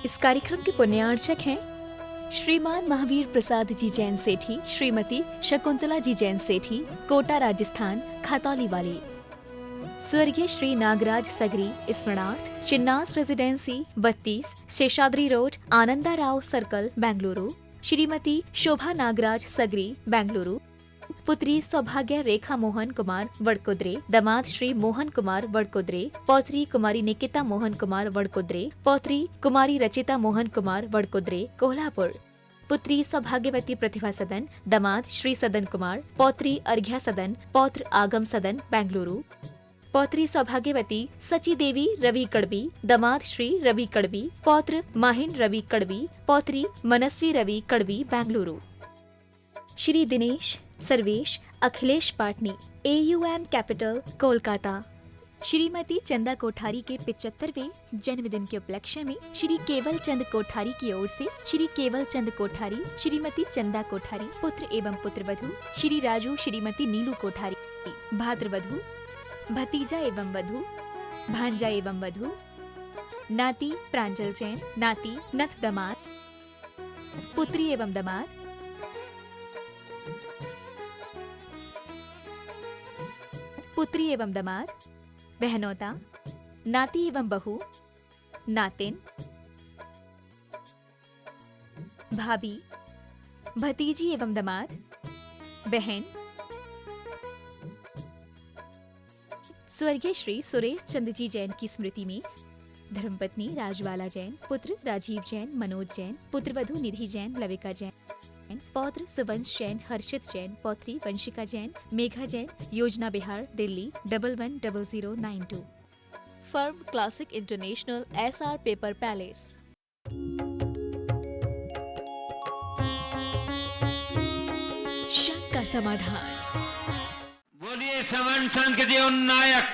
इस कार्यक्रम के पुण्यार्चक हैं श्रीमान महावीर प्रसाद जी जैन सेठी, श्रीमती शकुंतला जी जैन सेठी, कोटा राजस्थान, खातौली वाली। स्वर्गीय श्री नागराज सगरी स्मरणार्थ, Chinnas residency 32, Seshadri road, Ananda Rao circle, Bengaluru. Shrimati Shobha Nagaraj Sagari, Bengaluru. पुत्री सौभाग्य रेखा मोहन कुमार वडकुद्रे, दामाद श्री मोहन कुमार वडकुद्रे, पौत्री कुमारी निकिता मोहन कुमार वडकुद्रे, पौत्री कुमारी रचिता मोहन कुमार वडकुद्रे, कोल्हापुर। पुत्री सौभाग्यवती प्रतिभा सदन, दामाद श्री सदन कुमार, पौत्री अर्घ्या सदन, पौत्र आगम सदन, बेंगलुरु। पौत्री सौभाग्यवती सची देवी रवि कड़बी, दामाद श्री रवि कड़बी, पौत्र माहिन रवि कड़बी, पौत्री मनस्वी रवि कड़बी, बेंगलुरु। Shri Dinesh Sarvesh Akhilesh Patni, AUM capital, Kolkata. श्रीमती चंदा कोठारी के 75वें जन्मदिन के उपलक्ष्य में श्री केवल चंद कोठारी की ओर से श्री केवल चंद कोठारी, श्रीमती चंदा कोठारी, पुत्र एवं पुत्रवधू श्री राजू, श्रीमती नीलू कोठारी, भाद्रवधू, भतीजा एवं वधू, भांजा एवं वधू, नाती प्रांजल जैन, नाती नथ दामाद, पुत्री एवं दामाद, पुत्री एवं दामाद, बहनोता, नाती एवं बहू, नातिन, भाभी, भतीजी एवं दामाद, बहन। स्वर्गीय श्री सुरेश चंद जी जैन की स्मृति में धर्मपत्नी राजबाला जैन, पुत्र राजीव जैन, मनोज जैन, पुत्रवधू निधि जैन, लविका जैन, पौत्र सुवंश जैन, हर्षित जैन, पौत्री वंशिका जैन, मेघा जैन, योजना Bihar, Delhi 110092। Firm classic international, SR paper palace. शंका समाधान। बोलिए समन संस्कृति उन्नायक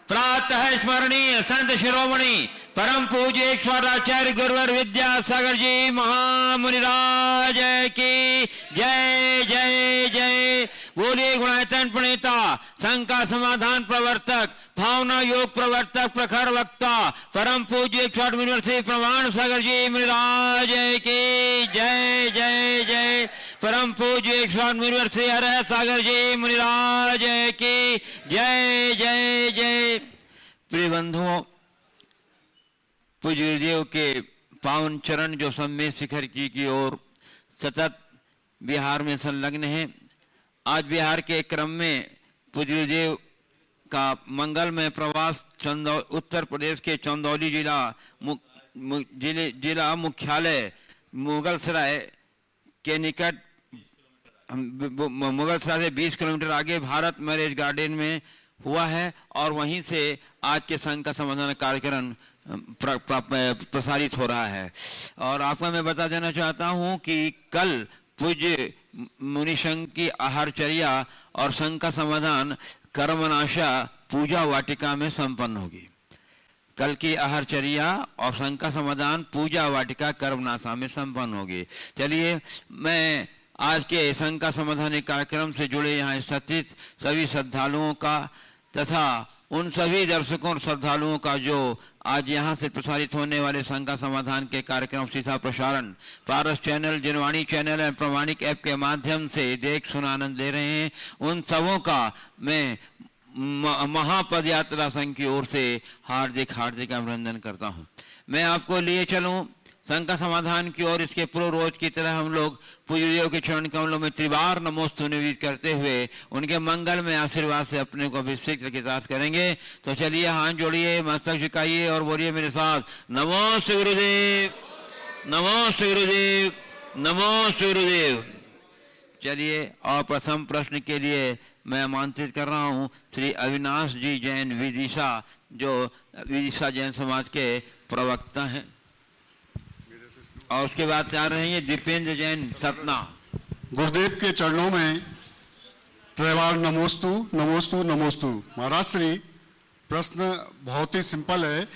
प्रातः स्मरणीय संत शिरोमणि परम पूज्य ईश्वराचार्य गुरुवर विद्यासागर जी महामुनिराज की जय जय जय। बोलिए गुणायतन प्रणेता, शंका समाधान प्रवर्तक, भावना योग प्रवर्तक, प्रखर वक्ता परम पूज्य ईश्वर यूनिवर्सिटी प्रमाण सागर जी मुनिराज की जय जय जय। परम पूज्य ईश्वर यूनिवर्सिटी हर सागर जी मुनिराज की जय जय जय। प्रिय बंधुओं, पूज्य गुरुदेव के पावन चरण जो सम्मेद शिखर की ओर सतत बिहार में संलग्न है, आज बिहार के क्रम में पूज्य गुरुदेव का मंगलमय प्रवास उत्तर प्रदेश के चंदौली जिला मुख्यालय मुगलसराय के निकट, मुगलसराय से 20 किलोमीटर आगे भारत मैरिज गार्डन में हुआ है और वहीं से आज के संघ का समाधान कार्यक्रम प्रसारित हो रहा है। और आपको मैं बता देना चाहता हूं कि कल पूज्य मुनि संघ की आहारचर्या और संघ का समाधान कर्मनाशा पूजा वाटिका में संपन्न होगी। कल की आहारचर्या और संघ का समाधान पूजा वाटिका कर्मनाशा में संपन्न होगी। चलिए, मैं आज के संघ का समाधान कार्यक्रम से जुड़े यहाँ स्थित सभी श्रद्धालुओं का तथा उन सभी दर्शकों और श्रद्धालुओं का जो आज यहाँ से प्रसारित होने वाले संघ का समाधान के कार्यक्रम सीधा प्रसारण पारस चैनल, जिनवाणी चैनल और प्रमाणिक ऐप के माध्यम से देख सुन आनंद ले रहे हैं, उन सबों का मैं महापद यात्रा संघ की ओर से हार्दिक हार्दिक अभिनंदन करता हूँ। मैं आपको लिए चलूँ संघ का समाधान की ओर। इसके पूर्व रोज की तरह हम लोग पूज्य देव के चरण कमलों में त्रिवार नमोस्तु निवेदित करते हुए उनके मंगल में आशीर्वाद से अपने को अभिषेक के साथ करेंगे। तो चलिए, हाथ जोड़िए, मस्तक झुकाइए और बोलिए मेरे साथ, नमो श्री गुरुदेव, नमो श्री गुरुदेव, नमो श्री गुरुदेव। चलिए, और प्रथम प्रश्न के लिए मैं आमंत्रित कर रहा हूँ श्री अविनाश जी जैन विदिशा, जो विदिशा जैन समाज के प्रवक्ता हैं, और उसके बाद तैयार रहेंगे दीपेंद्र जैन सतना। गुरुदेव के चरणों में त्रैवार नमोस्तु नमोस्तु नमोस्तु। महाराज श्री, प्रश्न बहुत ही सिंपल है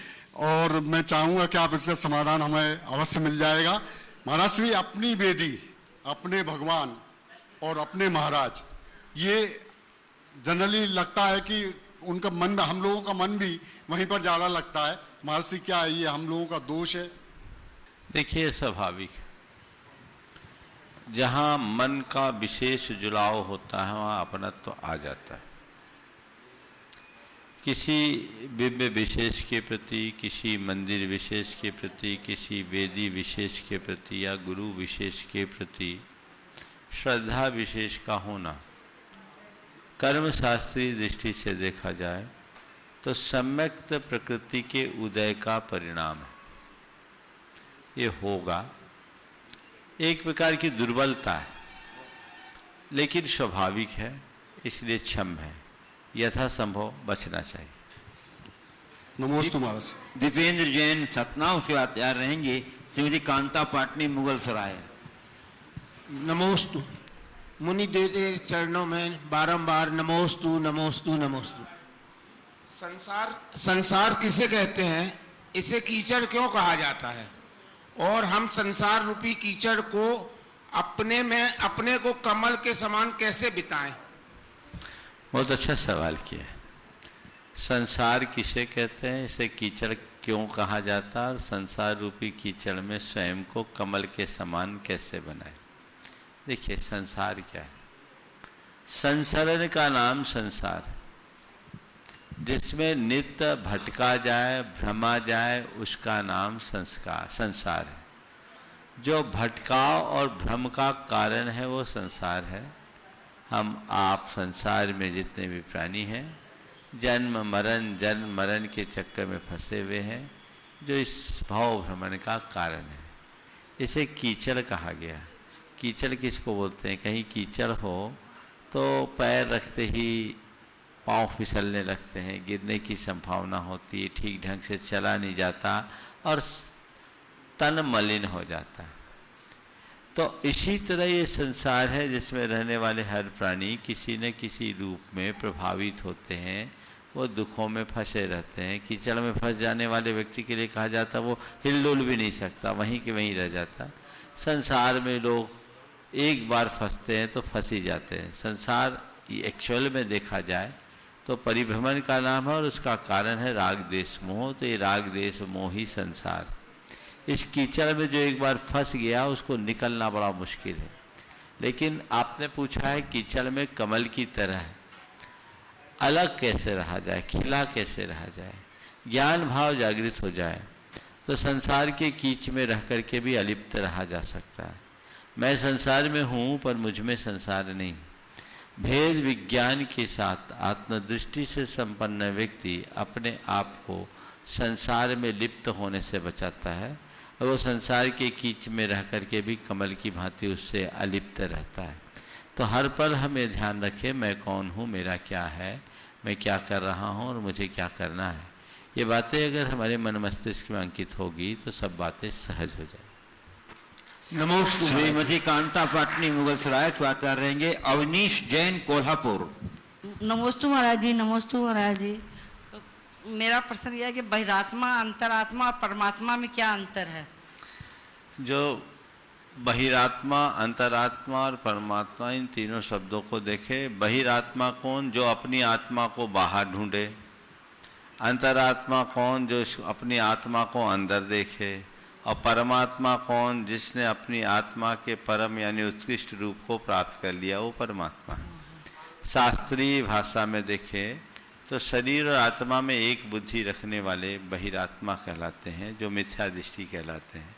और मैं चाहूँगा कि आप इसका समाधान हमें अवश्य मिल जाएगा। महाराज श्री, अपनी बेटी, अपने भगवान और अपने महाराज, ये जनरली लगता है कि उनका मन, हम लोगों का मन भी वहीं पर ज़्यादा लगता है। महाराज श्री, क्या ये हम लोगों का दोष है? देखिए, स्वाभाविक है, जहाँ मन का विशेष जुड़ाव होता है वहाँ अपनत्व तो आ जाता है। किसी दिव्य विशेष के प्रति, किसी मंदिर विशेष के प्रति, किसी वेदी विशेष के प्रति या गुरु विशेष के प्रति श्रद्धा विशेष का होना कर्म शास्त्रीय दृष्टि से देखा जाए तो सम्यक्त प्रकृति के उदय का परिणाम है। ये होगा, एक प्रकार की दुर्बलता है, लेकिन स्वाभाविक है, इसलिए क्षम्य है, यथासंभव बचना चाहिए। नमोस्तु महाराज। दीपेंद्र जैन सतना, उसके बाद तैयार रहेंगे श्रीमती कांता पाटनी मुगल सराय। नमोस्तु। मुनि देवते चरणों में बारंबार नमोस्तु नमोस्तु नमोस्तु। संसार किसे कहते हैं, इसे कीचड़ क्यों कहा जाता है, और हम संसार रूपी कीचड़ को अपने को कमल के समान कैसे बिताएं? बहुत अच्छा सवाल किया। संसार किसे कहते हैं, इसे कीचड़ क्यों कहा जाता है, और संसार रूपी कीचड़ में स्वयं को कमल के समान कैसे बनाए। देखिए, संसार क्या है? संसरण का नाम संसार है, जिसमें नित्य भटका जाए, भ्रमा जाए, उसका नाम संसार है। जो भटकाव और भ्रम का कारण है वो संसार है। हम आप संसार में जितने भी प्राणी हैं, जन्म मरण के चक्कर में फंसे हुए हैं, जो इस भाव भ्रमण का कारण है। इसे कीचड़ कहा गया। कीचड़ किसको बोलते हैं? कहीं कीचड़ हो तो पैर रखते ही पांव फिसलने लगते हैं, गिरने की संभावना होती है, ठीक ढंग से चला नहीं जाता और तन मलिन हो जाता है। तो इसी तरह ये संसार है जिसमें रहने वाले हर प्राणी किसी न किसी रूप में प्रभावित होते हैं, वो दुखों में फंसे रहते हैं। कीचड़ में फंस जाने वाले व्यक्ति के लिए कहा जाता है वो हिलडुल भी नहीं सकता, वहीं के वहीं रह जाता। संसार में लोग एक बार फंसते हैं तो फंस ही जाते हैं। संसार एक्चुअल में देखा जाए तो परिभ्रमण का नाम है और उसका कारण है राग देश मोह। तो ये राग देश मोह ही संसार। इस कीचड़ में जो एक बार फंस गया उसको निकलना बड़ा मुश्किल है। लेकिन आपने पूछा है कीचड़ में कमल की तरह है, अलग कैसे रहा जाए, खिला कैसे रहा जाए, ज्ञान भाव जागृत हो जाए, तो संसार के कीच में रह करके भी अलिप्त रहा जा सकता है। मैं संसार में हूँ पर मुझ में संसार नहीं। भेद विज्ञान के साथ आत्मदृष्टि से संपन्न व्यक्ति अपने आप को संसार में लिप्त होने से बचाता है और वो संसार के कीच में रह करके भी कमल की भांति उससे अलिप्त रहता है। तो हर पल हमें ध्यान रखें, मैं कौन हूँ, मेरा क्या है, मैं क्या कर रहा हूँ और मुझे क्या करना है। ये बातें अगर हमारे मन मस्तिष्क में अंकित होगी तो सब बातें सहज हो जाए। नमोस्तु। श्रीमती कांता पाटनी मुगल सराय, स्वागत रहेंगे अवनीश जैन कोल्हापुर। नमोस्तु महाराज जी। नमोस्तु महाराज जी। मेरा प्रश्न यह है कि बहिरात्मा, अंतरात्मा और परमात्मा में क्या अंतर है? जो बहिरात्मा, अंतरात्मा और परमात्मा, इन तीनों शब्दों को देखे। बहिरात्मा कौन? जो अपनी आत्मा को बाहर ढूंढे। अंतरात्मा कौन? जो अपनी आत्मा को अंदर देखे। और परमात्मा कौन? जिसने अपनी आत्मा के परम यानी उत्कृष्ट रूप को प्राप्त कर लिया, वो परमात्मा है। शास्त्रीय भाषा में देखें तो शरीर और आत्मा में एक बुद्धि रखने वाले बहिरात्मा कहलाते हैं, जो मिथ्या दृष्टि कहलाते हैं।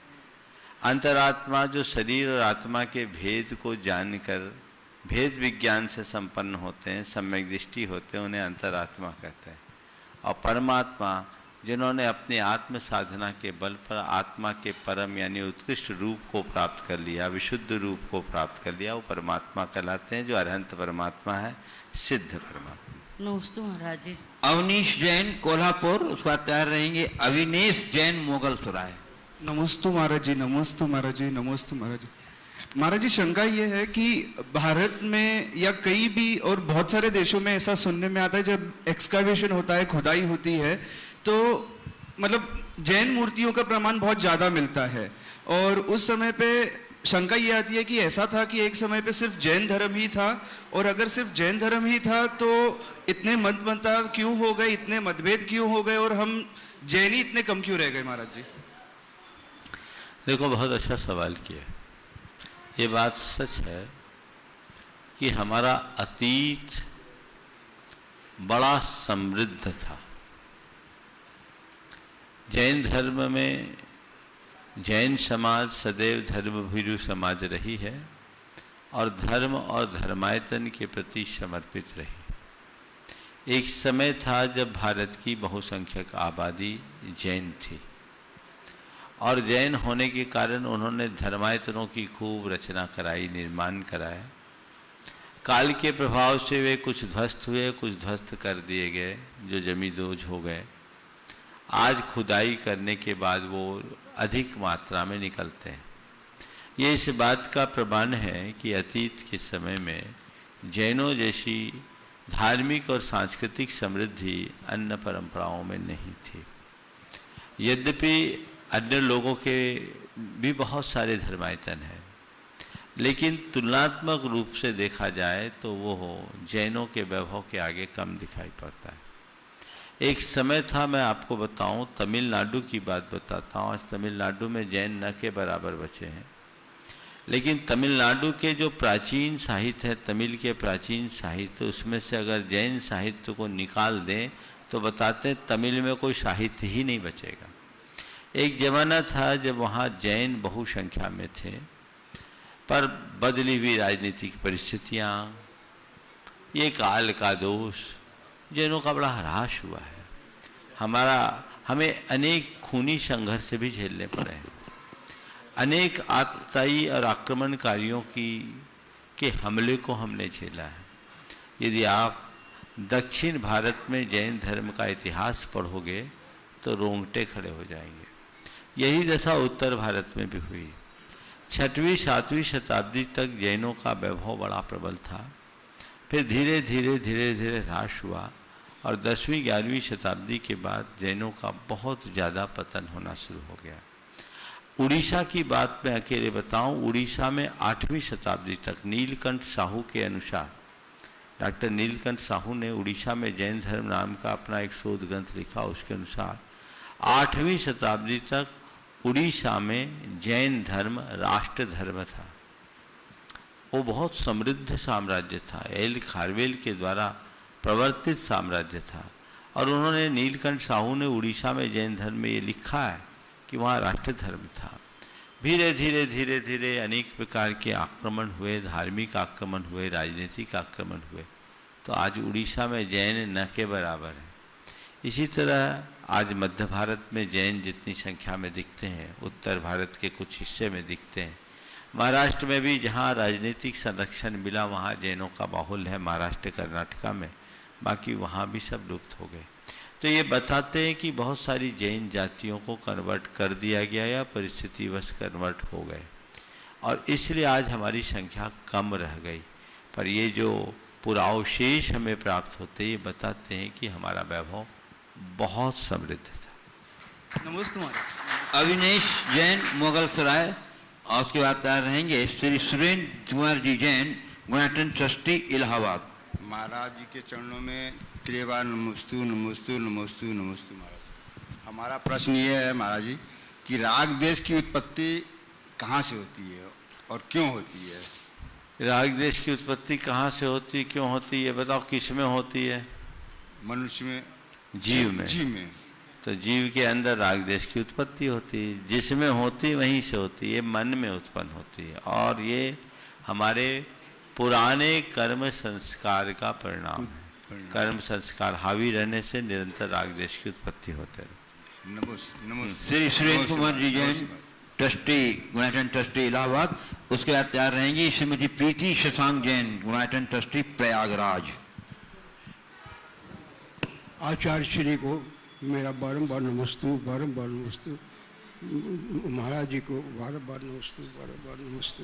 अंतरात्मा जो शरीर और आत्मा के भेद को जानकर भेद विज्ञान से संपन्न होते हैं, सम्यक दृष्टि होते हैं, उन्हें अंतरात्मा कहते हैं। और परमात्मा जिन्होंने अपनी आत्म साधना के बल पर आत्मा के परम यानी उत्कृष्ट रूप को प्राप्त कर लिया, विशुद्ध रूप को प्राप्त कर लिया, वो परमात्मा कहलाते हैं, जो अरहंत परमात्मा है, सिद्ध परमात्मा। नमस्ते महाराज जी। अवनीश जैन कोल्हापुर, उसका तैयार रहेंगे अविनेश जैन मुगल सराय। नमस्ते महाराज जी। नमस्ते महाराज जी। नमस्ते महाराज जी। महाराज जी, शंका ये है कि भारत में या कई भी और बहुत सारे देशों में ऐसा सुनने में आता है, जब एक्सकावेशन होता है, खुदाई होती है, तो मतलब जैन मूर्तियों का प्रमाण बहुत ज्यादा मिलता है। और उस समय पे शंका ये आती है कि ऐसा था कि एक समय पे सिर्फ जैन धर्म ही था, और अगर सिर्फ जैन धर्म ही था तो इतने मतभेद क्यों हो गए, इतने मतभेद क्यों हो गए, और हम जैनी इतने कम क्यों रह गए महाराज जी? देखो, बहुत अच्छा सवाल किया। ये बात सच है कि हमारा अतीत बड़ा समृद्ध था। जैन धर्म में जैन समाज सदैव धर्मभीरु समाज रही है और धर्म और धर्मायतन के प्रति समर्पित रही। एक समय था जब भारत की बहुसंख्यक आबादी जैन थी और जैन होने के कारण उन्होंने धर्मायतनों की खूब रचना कराई, निर्माण कराया। काल के प्रभाव से वे कुछ ध्वस्त हुए, कुछ ध्वस्त कर दिए गए, जो जमींदोज हो गए। आज खुदाई करने के बाद वो अधिक मात्रा में निकलते हैं। ये इस बात का प्रमाण है कि अतीत के समय में जैनों जैसी धार्मिक और सांस्कृतिक समृद्धि अन्य परंपराओं में नहीं थी। यद्यपि अन्य लोगों के भी बहुत सारे धर्मायतन हैं, लेकिन तुलनात्मक रूप से देखा जाए तो वो जैनों के वैभव के आगे कम दिखाई पड़ता है। एक समय था, मैं आपको बताऊं, तमिलनाडु की बात बताता हूँ। आज तमिलनाडु में जैन न के बराबर बचे हैं, लेकिन तमिलनाडु के जो प्राचीन साहित्य है, तमिल के प्राचीन साहित्य, उसमें से अगर जैन साहित्य को निकाल दें तो बताते हैं तमिल में कोई साहित्य ही नहीं बचेगा। एक जमाना था जब वहाँ जैन बहुसंख्या में थे, पर बदली हुई राजनीतिक परिस्थितियाँ, ये काल का दोष, जैनों का बड़ा ह्रास हुआ है। हमें अनेक खूनी संघर्ष भी झेलने पड़े हैं। अनेक आतताई और आक्रमणकारियों के हमले को हमने झेला है। यदि आप दक्षिण भारत में जैन धर्म का इतिहास पढ़ोगे तो रोंगटे खड़े हो जाएंगे। यही दशा उत्तर भारत में भी हुई। 6वीं 7वीं शताब्दी तक जैनों का वैभव बड़ा प्रबल था, फिर धीरे धीरे ह्रास हुआ और 10वीं 11वीं शताब्दी के बाद जैनों का बहुत ज़्यादा पतन होना शुरू हो गया। उड़ीसा की बात मैं अकेले बताऊं, उड़ीसा में 8वीं शताब्दी तक नीलकंठ साहू के अनुसार, डॉक्टर नीलकंठ साहू ने उड़ीसा में जैन धर्म नाम का अपना एक शोध ग्रंथ लिखा। उसके अनुसार 8वीं शताब्दी तक उड़ीसा में जैन धर्म राष्ट्र धर्म था। वो बहुत समृद्ध साम्राज्य था, एल खारवेल के द्वारा प्रवर्तित साम्राज्य था। और उन्होंने, नीलकंठ साहू ने उड़ीसा में जैन धर्म में ये लिखा है कि वहाँ राष्ट्र धर्म था। धीरे धीरे अनेक प्रकार के आक्रमण हुए, धार्मिक आक्रमण हुए, राजनीतिक आक्रमण हुए, तो आज उड़ीसा में जैन न के बराबर है। इसी तरह आज मध्य भारत में जैन जितनी संख्या में दिखते हैं, उत्तर भारत के कुछ हिस्से में दिखते हैं। महाराष्ट्र में भी जहाँ राजनीतिक संरक्षण मिला वहाँ जैनों का बाहुल्य है, महाराष्ट्र कर्नाटका में, बाकी वहाँ भी सब लुप्त हो गए। तो ये बताते हैं कि बहुत सारी जैन जातियों को कन्वर्ट कर दिया गया या परिस्थितिवश कन्वर्ट हो गए, और इसलिए आज हमारी संख्या कम रह गई। पर ये जो पुरावशेष हमें प्राप्त होते, ये बताते हैं कि हमारा वैभव बहुत समृद्ध था। नमस्ते महाराज। अविनेश जैन मुगल सराय, और उसके बाद तैयार रहेंगे श्री सुरेंद्र कुमार जी जैन, गुणाटन ट्रस्टी, इलाहाबाद। महाराज जी के चरणों में त्रिवार नमस्तु नमस्तु नमस्तु नमस्तु। महाराज, हमारा प्रश्न ये है महाराज जी कि राग देश की उत्पत्ति कहाँ से होती है और क्यों होती है? राग देश की उत्पत्ति कहाँ से होती है, क्यों होती है, बताओ। किस में होती है? मनुष्य में, जीव में। जीव में। तो जीव के अंदर राग देश की उत्पत्ति होती है, जिसमें होती वहीं से होती है, मन में उत्पन्न होती है, और ये हमारे पुराने कर्म संस्कार का परिणाम है। कर्म संस्कार हावी रहने से निरंतर राग देश की उत्पत्ति होते है। Shri Surendra Kumar ji Jain, trustee, गुणाटन trustee, Allahabad. उसके बाद तैयार रहेंगी श्रीमती प्रीति शशांक जैन, गुणाटन ट्रस्टी, प्रयागराज। आचार्य श्री को मेरा बारंबार नमस्तु, बारंबार नमस्तु। महाराज जी को बारंबार नमस्तु, बारंबार नमस्तु।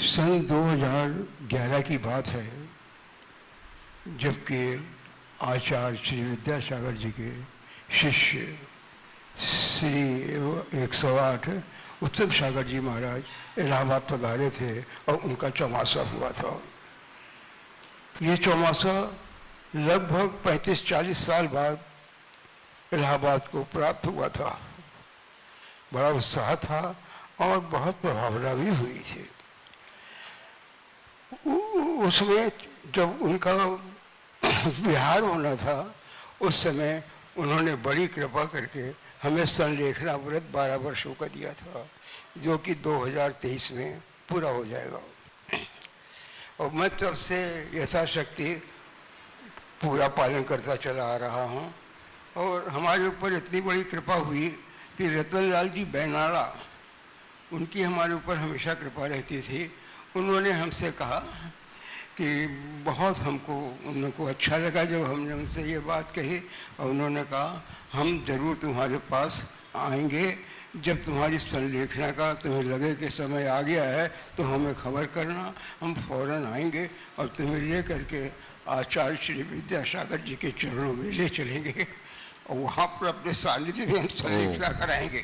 सन 2011 की बात है, जबकि आचार्य श्री विद्यासागर जी के शिष्य श्री 108 उत्तम सागर जी महाराज इलाहाबाद पधारे थे और उनका चौमासा हुआ था। ये चौमासा लगभग 35-40 साल बाद इलाहाबाद को प्राप्त हुआ था। बड़ा उत्साह था और बहुत प्रभावना भी हुई थी। उसमें जब उनका विहार होना था उस समय उन्होंने बड़ी कृपा करके हमें संलेखना व्रत 12 वर्षों का दिया था, जो कि 2023 में पूरा हो जाएगा। और मैं तब से यथाशक्ति पूरा पालन करता चला आ रहा हूँ। और हमारे ऊपर इतनी बड़ी कृपा हुई कि रतनलाल जी बैनाला, उनकी हमारे ऊपर हमेशा कृपा रहती थी। उन्होंने हमसे कहा कि बहुत उनको अच्छा लगा जब हमने उनसे ये बात कही, और उन्होंने कहा हम जरूर तुम्हारे पास आएंगे, जब तुम्हारी संलेखना का तुम्हें लगे कि समय आ गया है तो हमें खबर करना, हम फौरन आएंगे और तुम्हें ले करके आचार्य श्री विद्यासागर जी के चरणों में ले चलेंगे और वहाँ पर अपने सानिध्य में हम संलेखना कराएंगे।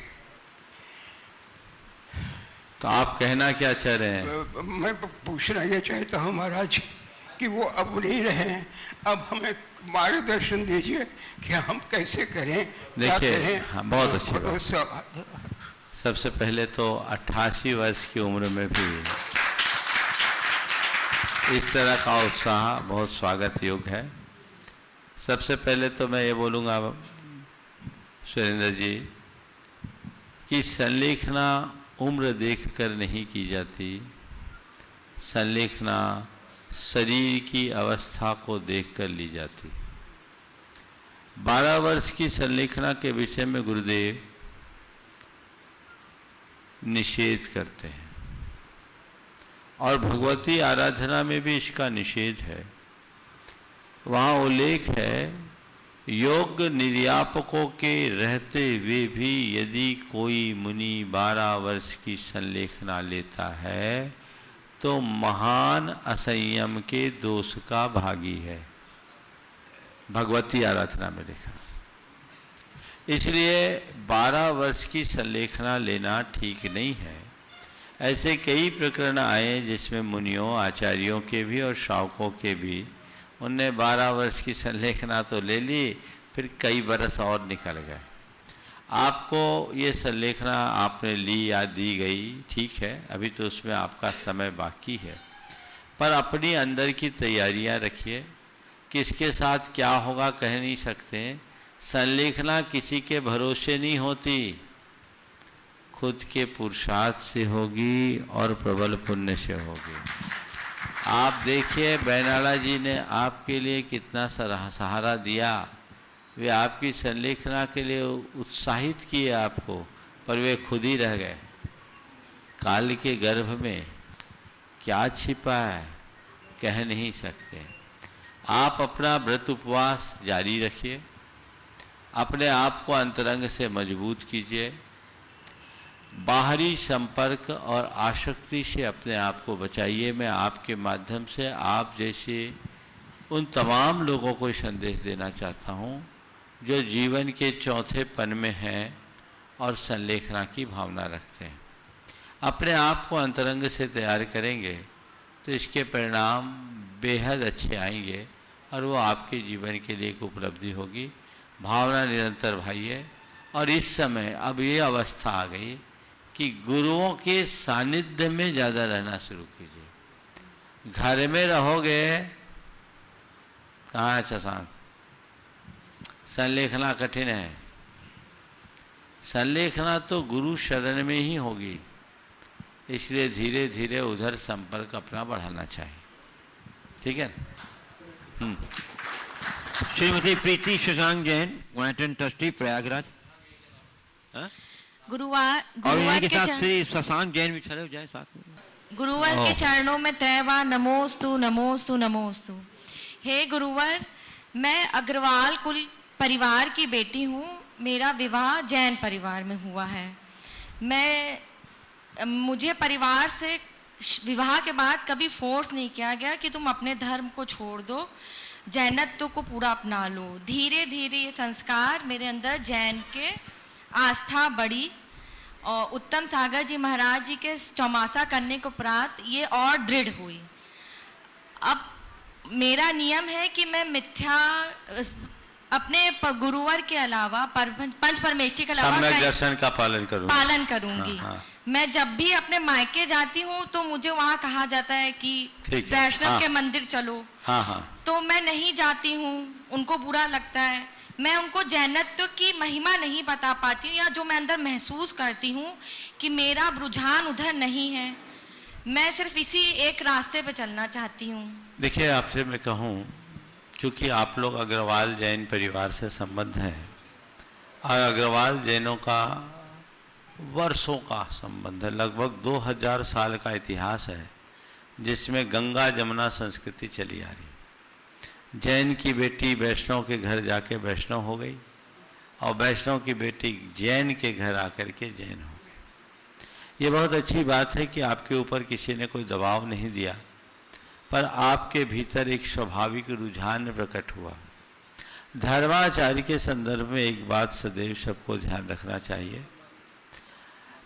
तो आप कहना क्या चाह रहे हैं? मैं पूछना ये चाहता हूँ महाराज कि वो अब नहीं रहे, अब हमें मार्गदर्शन दीजिए कि हम कैसे करें, क्या करें। हाँ, बहुत अच्छी बात। सबसे पहले तो 88 वर्ष की उम्र में भी इस तरह का उत्साह बहुत स्वागत योग्य है। सबसे पहले तो मैं ये बोलूँगा सुरेंद्र जी कि संलेखना उम्र देखकर नहीं की जाती, संलेखना शरीर की अवस्था को देखकर ली जाती। 12 वर्ष की संलेखना के विषय में गुरुदेव निषेध करते हैं और भगवती आराधना में भी इसका निषेध है। वहाँ उल्लेख है, योग निर्यापकों के रहते हुए भी यदि कोई मुनि 12 वर्ष की संलेखना लेता है तो महान असंयम के दोष का भागी है। भगवती आराधना में लिखा। इसलिए 12 वर्ष की संलेखना लेना ठीक नहीं है। ऐसे कई प्रकरण आए जिसमें मुनियों, आचार्यों के भी और श्रावकों के भी, उनने 12 वर्ष की संलेखना तो ले ली, फिर कई बरस और निकल गए। आपको ये संलेखना आपने ली या दी गई, ठीक है, अभी तो उसमें आपका समय बाकी है, पर अपनी अंदर की तैयारियां रखिए। किसके साथ क्या होगा कह नहीं सकते। संलेखना किसी के भरोसे नहीं होती, खुद के पुरुषार्थ से होगी और प्रबल पुण्य से होगी। आप देखिए बैनाला जी ने आपके लिए कितना सहारा दिया, वे आपकी संलेखना के लिए उत्साहित किए आपको, पर वे खुद ही रह गए। काल के गर्भ में क्या छिपा है कह नहीं सकते। आप अपना व्रत उपवास जारी रखिए, अपने आप को अंतरंग से मजबूत कीजिए, बाहरी संपर्क और आसक्ति से अपने आप को बचाइए। मैं आपके माध्यम से आप जैसे उन तमाम लोगों को संदेश देना चाहता हूँ जो जीवन के चौथे पन में हैं और संलेखना की भावना रखते हैं। अपने आप को अंतरंग से तैयार करेंगे तो इसके परिणाम बेहद अच्छे आएंगे और वो आपके जीवन के लिए एक उपलब्धि होगी। भावना निरंतर भाइये। और इस समय अब ये अवस्था आ गई कि गुरुओं के सानिध्य में ज़्यादा रहना शुरू कीजिए। घर में रहोगे, कहाँ है शशांक? संलेखना कठिन है। संलेखना तो गुरु शरण में ही होगी, इसलिए धीरे धीरे उधर संपर्क अपना बढ़ाना चाहिए। ठीक है। श्रीमती प्रीति शशांक जैन, ग्वांटन ट्रस्टी, प्रयागराज। गुरुवार के साथ श्री शशांक जैन भी खड़े हो जाए साथ में। गुरुवार के चरणों में त्रैवार नमोस्तु नमोस्तु नमोस्तु। हे गुरुवर, मैं अग्रवाल कुल परिवार की बेटी हूँ। मेरा विवाह जैन परिवार में हुआ है। मुझे परिवार से विवाह के बाद कभी फोर्स नहीं किया गया कि तुम अपने धर्म को छोड़ दो, जैनत्व को पूरा अपना लो। धीरे धीरे ये संस्कार मेरे अंदर जैन के आस्था बढ़ी और उत्तम सागर जी महाराज जी के चौमासा करने को उपरांत ये और दृढ़ हुई। अब मेरा नियम है कि मैं मिथ्या अपने गुरुवार के अलावा पंच परमेष्ठी के अलावा सम्यक दर्शन का पालन करूंगी। हाँ। मैं जब भी अपने मायके जाती हूँ तो मुझे वहाँ कहा जाता है कि वैष्णव के मंदिर चलो। तो मैं नहीं जाती हूँ, उनको बुरा लगता है। मैं उनको जैनत्व की महिमा नहीं बता पाती हूँ, या जो मैं अंदर महसूस करती हूँ कि मेरा रुझान उधर नहीं है। मैं सिर्फ इसी एक रास्ते पे चलना चाहती हूँ। देखिए, आपसे मैं कहूँ, चूंकि आप लोग अग्रवाल जैन परिवार से संबंध है और अग्रवाल जैनों का वर्षों का संबंध है, लगभग 2000 साल का इतिहास है, जिसमें गंगा जमुना संस्कृति चली आ रही। जैन की बेटी वैष्णव के घर जाके वैष्णव हो गई और वैष्णव की बेटी जैन के घर आकर के जैन हो गई। ये बहुत अच्छी बात है कि आपके ऊपर किसी ने कोई दबाव नहीं दिया, पर आपके भीतर एक स्वाभाविक रुझान प्रकट हुआ। धर्माचार्य के संदर्भ में एक बात सदैव सबको ध्यान रखना चाहिए,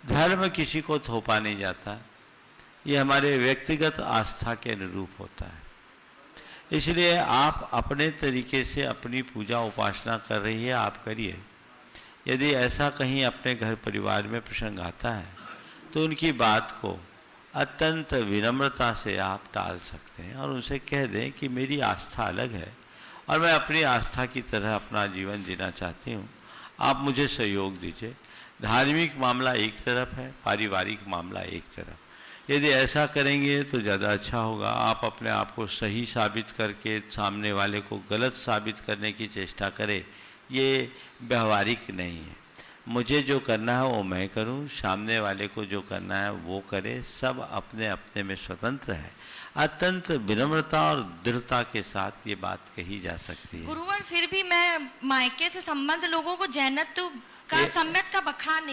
धर्म किसी को थोपा नहीं जाता, ये हमारे व्यक्तिगत आस्था के अनुरूप होता है। इसलिए आप अपने तरीके से अपनी पूजा उपासना कर रही है, आप करिए। यदि ऐसा कहीं अपने घर परिवार में प्रसंग आता है तो उनकी बात को अत्यंत विनम्रता से आप टाल सकते हैं और उनसे कह दें कि मेरी आस्था अलग है और मैं अपनी आस्था की तरह अपना जीवन जीना चाहती हूँ, आप मुझे सहयोग दीजिए। धार्मिक मामला एक तरफ है, पारिवारिक मामला एक तरफ। यदि ऐसा करेंगे तो ज़्यादा अच्छा होगा। आप अपने आप को सही साबित करके सामने वाले को गलत साबित करने की चेष्टा करें, ये व्यवहारिक नहीं है। मुझे जो करना है वो मैं करूं, सामने वाले को जो करना है वो करे, सब अपने अपने में स्वतंत्र है। अत्यंत विनम्रता और दृढ़ता के साथ ये बात कही जा सकती है। गुरुवर, फिर भी मैं मायके से संबंध लोगों को जैनत्व का सम्यक का बखान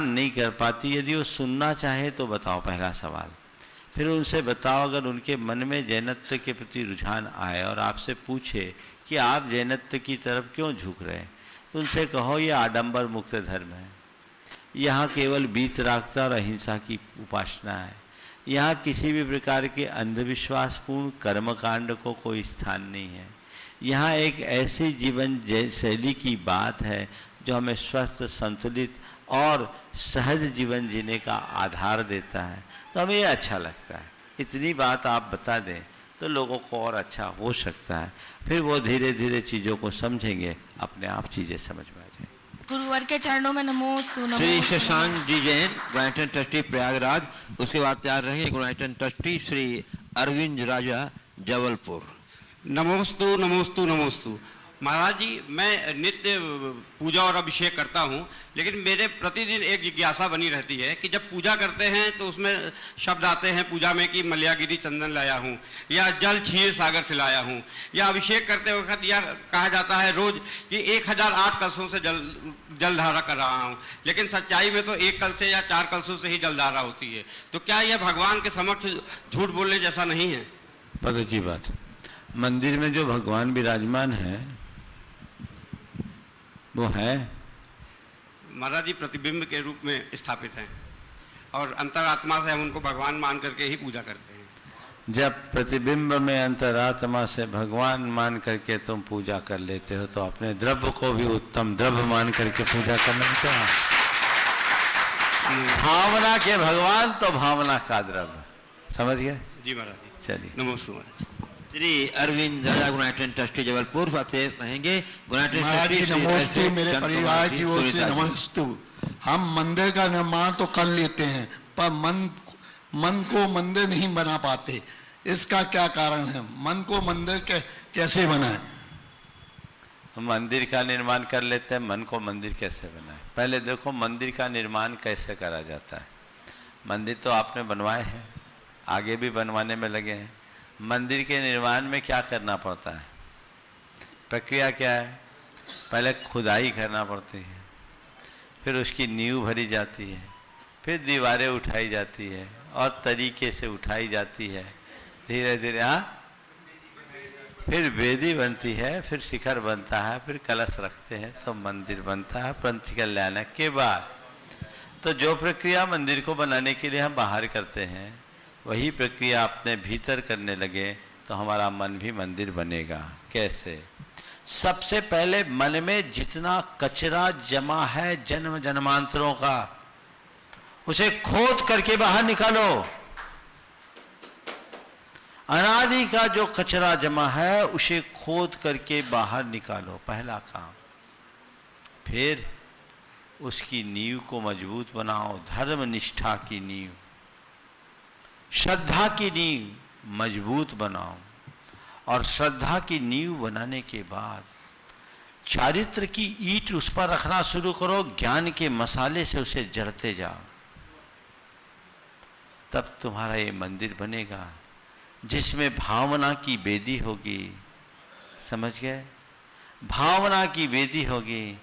नहीं कर पाती। यदि वो सुनना चाहे तो बताओ, पहला सवाल। फिर उनसे बताओ, अगर उनके मन में जैनत्व के प्रति रुझान आए और आपसे पूछे कि आप जैनत्व की तरफ क्यों झुक रहे हैं, तो उनसे कहो ये आडंबर मुक्त धर्म है, यहाँ केवल वीतरागता और अहिंसा की उपासना है, यहाँ किसी भी प्रकार के अंधविश्वासपूर्ण कर्मकांड को कोई स्थान नहीं है, यहाँ एक ऐसी जीवन शैली की बात है जो हमें स्वस्थ, संतुलित और सहज जीवन जीने का आधार देता है। तो हमें ये अच्छा लगता है। इतनी बात आप बता दें तो लोगों को और अच्छा हो सकता है, फिर वो धीरे धीरे चीज़ों को समझेंगे, अपने आप चीज़ें समझ में आ जाएंगी। गुरुवर के चरणों में नमोस्तु। श्री शशांक जी जैन, ग्रांटन ट्रस्टी प्रयागराज। उसके बाद तैयार रहे ग्रांटन ट्रस्टी श्री अरविंद राजा जबलपुर। नमोस्तु नमोस्तु नमोस्तु। महाराज जी, मैं नित्य पूजा और अभिषेक करता हूँ, लेकिन मेरे प्रतिदिन एक जिज्ञासा बनी रहती है कि जब पूजा करते हैं तो उसमें शब्द आते हैं पूजा में कि मल्यागिरी चंदन लाया हूँ, या जल क्षीर सागर से लाया हूँ, या अभिषेक करते वक्त यह कहा जाता है रोज कि 1008 कलशों से जलधारा कर रहा हूँ, लेकिन सच्चाई में तो 1 कलश या 4 कलशों से ही जलधारा होती है। तो क्या यह भगवान के समक्ष झूठ बोलने जैसा नहीं है? बहुत अच्छी बात। मंदिर में जो भगवान विराजमान है वो है महाराज जी, प्रतिबिंब के रूप में स्थापित हैं और अंतरात्मा से हम उनको भगवान मान करके ही पूजा करते हैं। जब प्रतिबिंब में अंतरात्मा से भगवान मान करके तुम पूजा कर लेते हो तो अपने द्रव्य को भी उत्तम द्रव्य मान करके पूजा करना क्या? भावना के भगवान तो भावना का द्रव्य। समझ गए? जी महाराज जी। चलिए, नमस्ते महाराज। श्री अरविंद राजा, गुणाटन ट्रस्टी जबलपुर से रहेंगे। नमस्ते, मेरे परिवार की ओर से नमस्ते। हम मंदिर का निर्माण तो कर लेते हैं पर मन को मंदिर नहीं बना पाते, इसका क्या कारण है? मन को मंदिर कैसे बनाएं? मंदिर का निर्माण कर लेते हैं, मन को मंदिर कैसे बनाए? पहले देखो मंदिर का निर्माण कैसे करा जाता है। मंदिर तो आपने बनवाए हैं, आगे भी बनवाने में लगे हैं। मंदिर के निर्माण में क्या करना पड़ता है? प्रक्रिया क्या है? पहले खुदाई करना पड़ती है, फिर उसकी नींव भरी जाती है, फिर दीवारें उठाई जाती है और तरीके से उठाई जाती है धीरे धीरे। हाँ, फिर वेदी बनती है, फिर शिखर बनता है, फिर कलश रखते हैं तो मंदिर बनता है। पंच कल्याण के बाद तो जो प्रक्रिया मंदिर को बनाने के लिए हम बाहर करते हैं वही प्रक्रिया अपने भीतर करने लगे तो हमारा मन भी मंदिर बनेगा। कैसे? सबसे पहले मन में जितना कचरा जमा है जन्म जन्मांतरों का, उसे खोद करके बाहर निकालो। अनादि का जो कचरा जमा है उसे खोद करके बाहर निकालो, पहला काम। फिर उसकी नींव को मजबूत बनाओ, धर्म निष्ठा की नींव, श्रद्धा की नींव मजबूत बनाओ। और श्रद्धा की नींव बनाने के बाद चारित्र की ईंट उस पर रखना शुरू करो, ज्ञान के मसाले से उसे जड़ते जाओ। तब तुम्हारा ये मंदिर बनेगा जिसमें भावना की वेदी होगी। समझ गए? भावना की वेदी होगी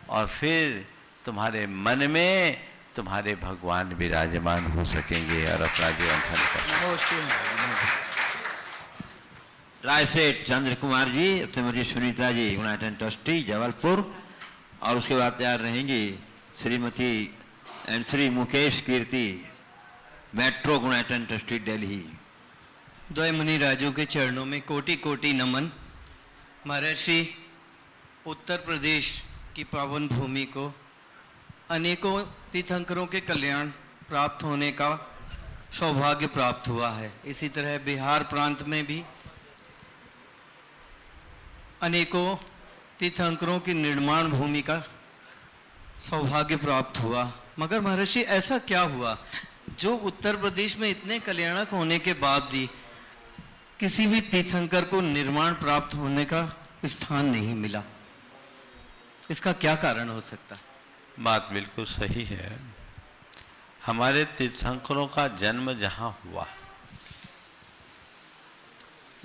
और फिर तुम्हारे मन में तुम्हारे भगवान विराजमान हो सकेंगे और अपना जीवन धन्य कर सकेंगे। रायसेठ चंद्र कुमार जी, श्रीमती सुनीता जी, यूनाइटेड ट्रस्टी जबलपुर, और उसके बाद तैयार रहेंगी Shrimati and Shri Mukesh Kirti, metro United trustee Delhi. द्वय मुनि राजों के चरणों में कोटि कोटि नमन। महर्षि उत्तर प्रदेश की पावन भूमि को अनेकों तीर्थंकरों के कल्याण प्राप्त होने का सौभाग्य प्राप्त हुआ है। इसी तरह बिहार प्रांत में भी अनेकों तीर्थंकरों की निर्माण भूमि का सौभाग्य प्राप्त हुआ। मगर महर्षि ऐसा क्या हुआ जो उत्तर प्रदेश में इतने कल्याणक होने के बाद भी किसी भी तीर्थंकर को निर्माण प्राप्त होने का स्थान नहीं मिला? इसका क्या कारण हो सकता है? बात बिल्कुल सही है। हमारे तीर्थंकरों का जन्म जहां हुआ,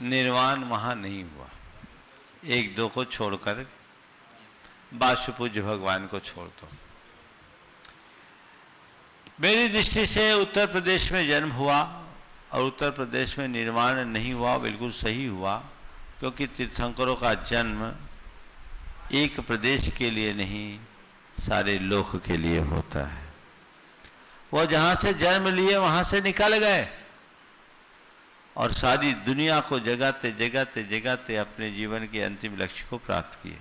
निर्वाण वहां नहीं हुआ। एक दो को छोड़कर, वासुपूज्य भगवान को छोड़ दो। मेरी दृष्टि से उत्तर प्रदेश में जन्म हुआ और उत्तर प्रदेश में निर्वाण नहीं हुआ, बिल्कुल सही हुआ, क्योंकि तीर्थंकरों का जन्म एक प्रदेश के लिए नहीं, सारे लोक के लिए होता है। वो जहां से जन्म लिए वहां से निकल गए और सारी दुनिया को जगाते जगाते जगाते अपने जीवन के अंतिम लक्ष्य को प्राप्त किए।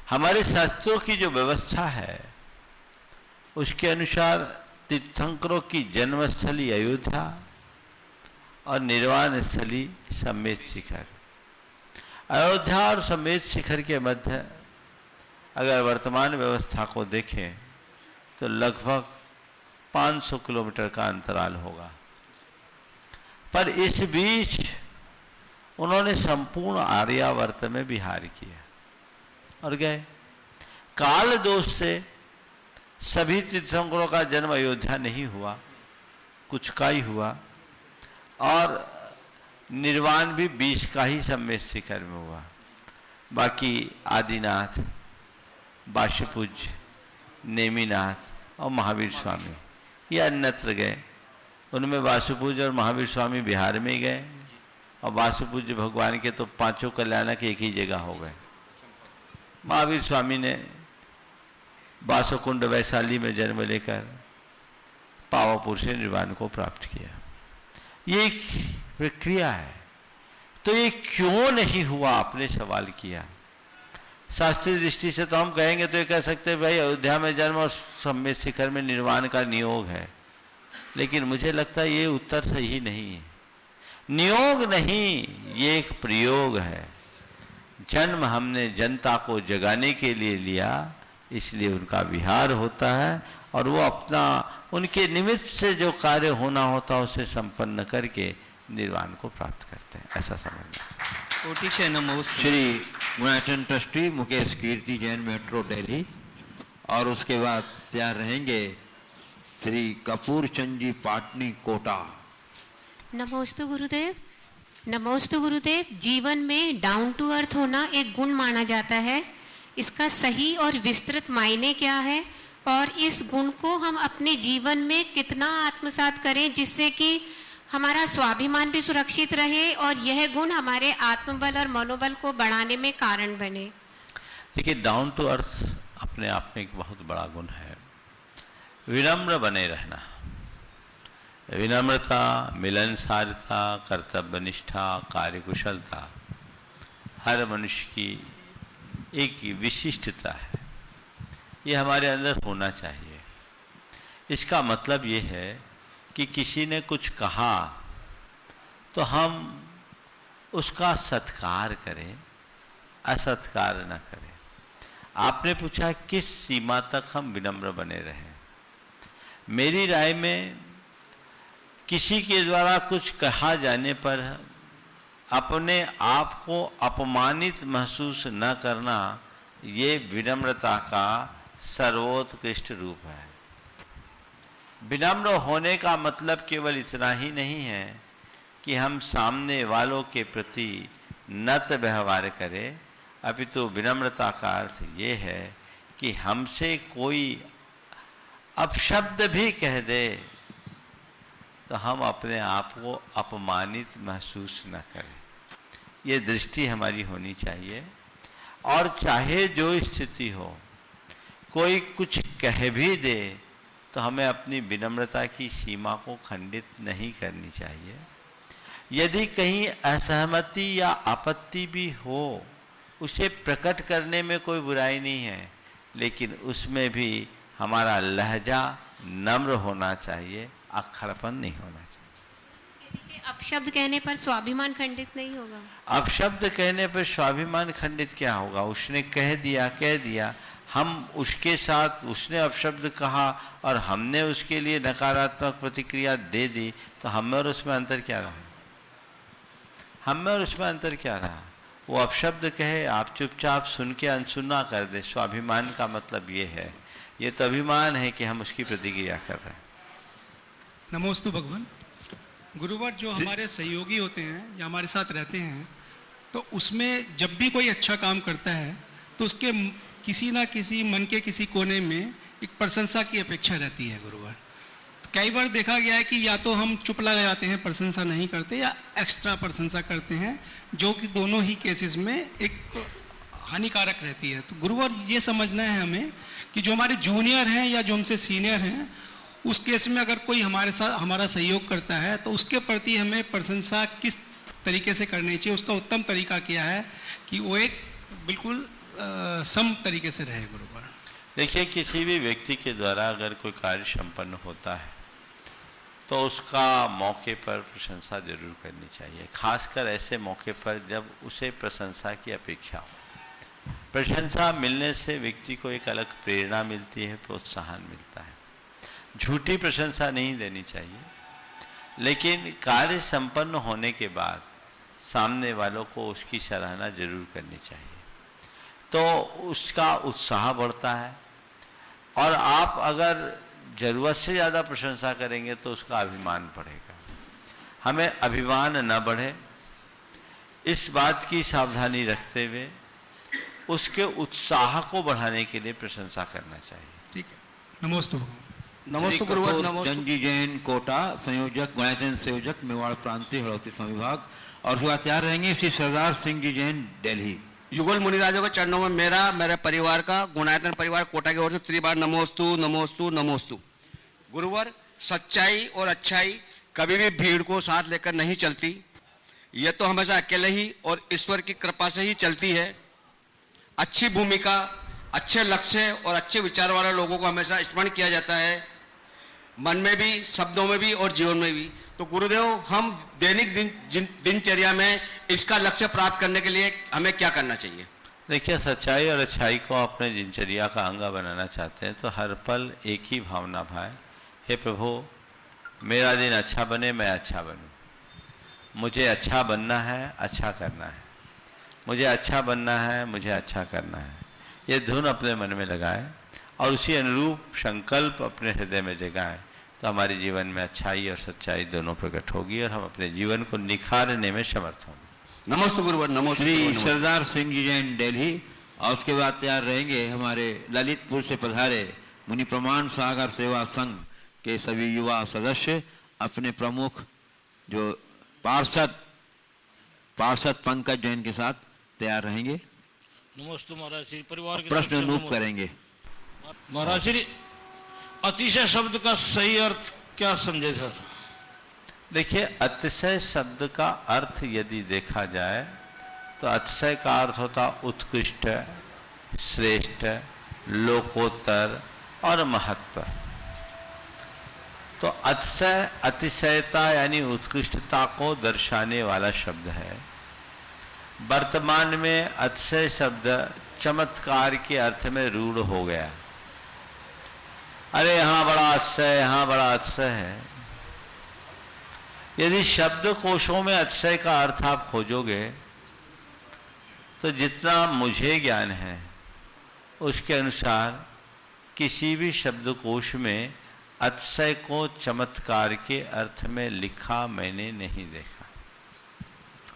हमारे शास्त्रों की जो व्यवस्था है उसके अनुसार तीर्थंकरों की जन्मस्थली अयोध्या और निर्वाण स्थली सम्मेत शिखर। अयोध्या और सम्मेत शिखर के मध्य अगर वर्तमान व्यवस्था को देखें तो लगभग 500 किलोमीटर का अंतराल होगा। पर इस बीच उन्होंने संपूर्ण आर्यावर्त में विहार किया और गए। काल दोष से सभी तीर्थंकरों का जन्म अयोध्या नहीं हुआ, कुछ का ही हुआ, और निर्वाण भी 20 का ही सम्मेत शिखर में हुआ। बाकी आदिनाथ, वासुपूज्य, नेमिनाथ और महावीर स्वामी ये अन्यत्र गए। उनमें वासुपूज्य और महावीर स्वामी बिहार में गए और वासुपूज्य भगवान के तो पांचों कल्याणक एक ही जगह हो गए। महावीर स्वामी ने बासुकुंड वैशाली में जन्म लेकर पावापुर से निर्वाण को प्राप्त किया। ये एक प्रक्रिया है। तो ये क्यों नहीं हुआ, आपने सवाल किया। शास्त्रीय दृष्टि से तो हम कहेंगे तो ये कह सकते हैं भाई अयोध्या में जन्म और सम्मेत शिखर में निर्वाण का नियोग है, लेकिन मुझे लगता है ये उत्तर सही नहीं है। नियोग नहीं, ये एक प्रयोग है। जन्म हमने जनता को जगाने के लिए लिया, इसलिए उनका विहार होता है और वो अपना उनके निमित्त से जो कार्य होना होता है उसे संपन्न करके निर्वाण को प्राप्त करते हैं, ऐसा समझना। श्री यूनाइटेड ट्रस्टी मुकेश कीर्ति जैन, मेट्रो दिल्ली, और उसके बाद तैयार रहेंगे श्री कपूर चंद जी, पाटनी, कोटा। नमोस्तु गुरुदेव। नमोस्तु गुरुदेव। जीवन में डाउन टू अर्थ होना एक गुण माना जाता है। इसका सही और विस्तृत मायने क्या है और इस गुण को हम अपने जीवन में कितना आत्मसात करें जिससे कि हमारा स्वाभिमान भी सुरक्षित रहे और यह गुण हमारे आत्मबल और मनोबल को बढ़ाने में कारण बने? देखिए, डाउन टू अर्थ अपने आप में एक बहुत बड़ा गुण है। विनम्र बने रहना, विनम्रता, मिलनसारता, कर्तव्यनिष्ठा, कार्यकुशलता हर मनुष्य की एक विशिष्टता है, ये हमारे अंदर होना चाहिए। इसका मतलब ये है कि किसी ने कुछ कहा तो हम उसका सत्कार करें, असत्कार न करें। आपने पूछा किस सीमा तक हम विनम्र बने रहें। मेरी राय में किसी के द्वारा कुछ कहा जाने पर अपने आप को अपमानित महसूस न करना, ये विनम्रता का सर्वोत्कृष्ट रूप है। विनम्र होने का मतलब केवल इतना ही नहीं है कि हम सामने वालों के प्रति नत व्यवहार करें, अपितु विनम्रता का अर्थ ये है कि हमसे कोई अपशब्द भी कह दे तो हम अपने आप को अपमानित महसूस न करें। ये दृष्टि हमारी होनी चाहिए। और चाहे जो स्थिति हो, कोई कुछ कह भी दे तो हमें अपनी विनम्रता की सीमा को खंडित नहीं करनी चाहिए। यदि कहीं असहमति या आपत्ति भी हो, उसे प्रकट करने में कोई बुराई नहीं है, लेकिन उसमें भी हमारा लहजा नम्र होना चाहिए, अक्खड़पन नहीं होना चाहिए। किसी के अपशब्द कहने पर स्वाभिमान खंडित नहीं होगा। अपशब्द कहने पर स्वाभिमान खंडित क्या होगा? उसने कह दिया, हम उसके साथ, उसने अपशब्द कहा और हमने उसके लिए नकारात्मक प्रतिक्रिया दे दी, तो हमें और उसमें अंतर क्या रहा? हमें और उसमें अंतर क्या रहा? वो अपशब्द कहे, आप चुपचाप सुन के अनसुना कर दे। स्वाभिमान का मतलब ये है, ये तो अभिमान है कि हम उसकी प्रतिक्रिया कर रहे हैं। नमोस्तु भगवान। गुरुवर, जो हमारे सहयोगी होते हैं या हमारे साथ रहते हैं, तो उसमें जब भी कोई अच्छा काम करता है तो उसके किसी ना किसी मन के किसी कोने में एक प्रशंसा की अपेक्षा रहती है गुरुवर। तो कई बार देखा गया है कि या तो हम चुप लग जाते हैं, प्रशंसा नहीं करते, या एक्स्ट्रा प्रशंसा करते हैं, जो कि दोनों ही केसेस में एक हानिकारक रहती है। तो गुरुवर, ये समझना है हमें कि जो हमारे जूनियर हैं या जो हमसे सीनियर हैं, उस केस में अगर कोई हमारे साथ हमारा सहयोग करता है तो उसके प्रति हमें प्रशंसा किस तरीके से करनी चाहिए, उसका उत्तम तरीका क्या है कि वो एक बिल्कुल सम तरीके से रहे गुरुवर। देखिए, किसी भी व्यक्ति के द्वारा अगर कोई कार्य संपन्न होता है तो उसका मौके पर प्रशंसा जरूर करनी चाहिए, खासकर ऐसे मौके पर जब उसे प्रशंसा की अपेक्षा हो। प्रशंसा मिलने से व्यक्ति को एक अलग प्रेरणा मिलती है, प्रोत्साहन मिलता है। झूठी प्रशंसा नहीं देनी चाहिए, लेकिन कार्य संपन्न होने के बाद सामने वालों को उसकी सराहना जरूर करनी चाहिए, तो उसका उत्साह बढ़ता है। और आप अगर जरूरत से ज़्यादा प्रशंसा करेंगे तो उसका अभिमान बढ़ेगा। हमें अभिमान न बढ़े, इस बात की सावधानी रखते हुए उसके उत्साह को बढ़ाने के लिए प्रशंसा करना चाहिए। ठीक है। नमोस्तु नमस्ते गुरुवर। जंजी जैन कोटा, संयोजक गुणायतन संयोजक मेवाड़ प्रांतीय हड़ौती संविभाग। और उसके बाद तैयार रहेंगे श्री सरदार सिंह जी जैन, दिल्ली। युगल मुनिराजों के चरणों में मेरे परिवार का, गुणायतन परिवार कोटा की ओर से त्रिबार नमोस्तु नमोस्तु नमोस्तु। गुरुवर, सच्चाई और अच्छाई कभी भी भीड़ को साथ लेकर नहीं चलती, यह तो हमेशा अकेले ही और ईश्वर की कृपा से ही चलती है। अच्छी भूमिका, अच्छे लक्ष्य और अच्छे विचार वाले लोगों को हमेशा स्मरण किया जाता है, मन में भी, शब्दों में भी और जीवन में भी। तो गुरुदेव, हम दैनिक दिनचर्या में इसका लक्ष्य प्राप्त करने के लिए हमें क्या करना चाहिए? देखिए, सच्चाई और अच्छाई को अपने दिनचर्या का अंग बनाना चाहते हैं तो हर पल एक ही भावना भाए, हे प्रभु मेरा दिन अच्छा बने, मैं अच्छा बनूं, मुझे अच्छा बनना है, अच्छा करना है, मुझे अच्छा बनना है, मुझे अच्छा करना है। ये धुन अपने मन में लगाए और उसी अनुरूप संकल्प अपने हृदय में जगाए तो हमारे जीवन में अच्छाई और सच्चाई दोनों प्रकट होगी और हम अपने जीवन को निखारने में समर्थ होंगे। नमस्ते गुरुवर। नमस्ते। श्री सरदार सिंह जी जैन, दिल्ली। और उसके बाद तैयार रहेंगे हमारे ललितपुर से पधारे मुनि प्रमाण सागर सेवा संघ के सभी युवा सदस्य, अपने प्रमुख जो पार्षद पंकज जैन के साथ तैयार रहेंगे। नमस्ते महाराज श्री। परिवार के प्रश्न नूप करेंगे। महाराज श्री, अतिशय शब्द का सही अर्थ क्या समझे सर? देखिए, अतिशय शब्द का अर्थ यदि देखा जाए तो अतिशय का अर्थ होता उत्कृष्ट, श्रेष्ठ, लोकोत्तर और महत्व। तो अतिशय, अतिशयता यानी उत्कृष्टता को दर्शाने वाला शब्द है। वर्तमान में अतिशय शब्द चमत्कार के अर्थ में रूढ़ हो गया। अरे यहाँ बड़ा अतिशय, यहाँ बड़ा अतिशय है। यदि शब्द कोशों में अतिशय का अर्थ आप खोजोगे तो जितना मुझे ज्ञान है उसके अनुसार किसी भी शब्दकोश में अतिशय को चमत्कार के अर्थ में लिखा मैंने नहीं देखा।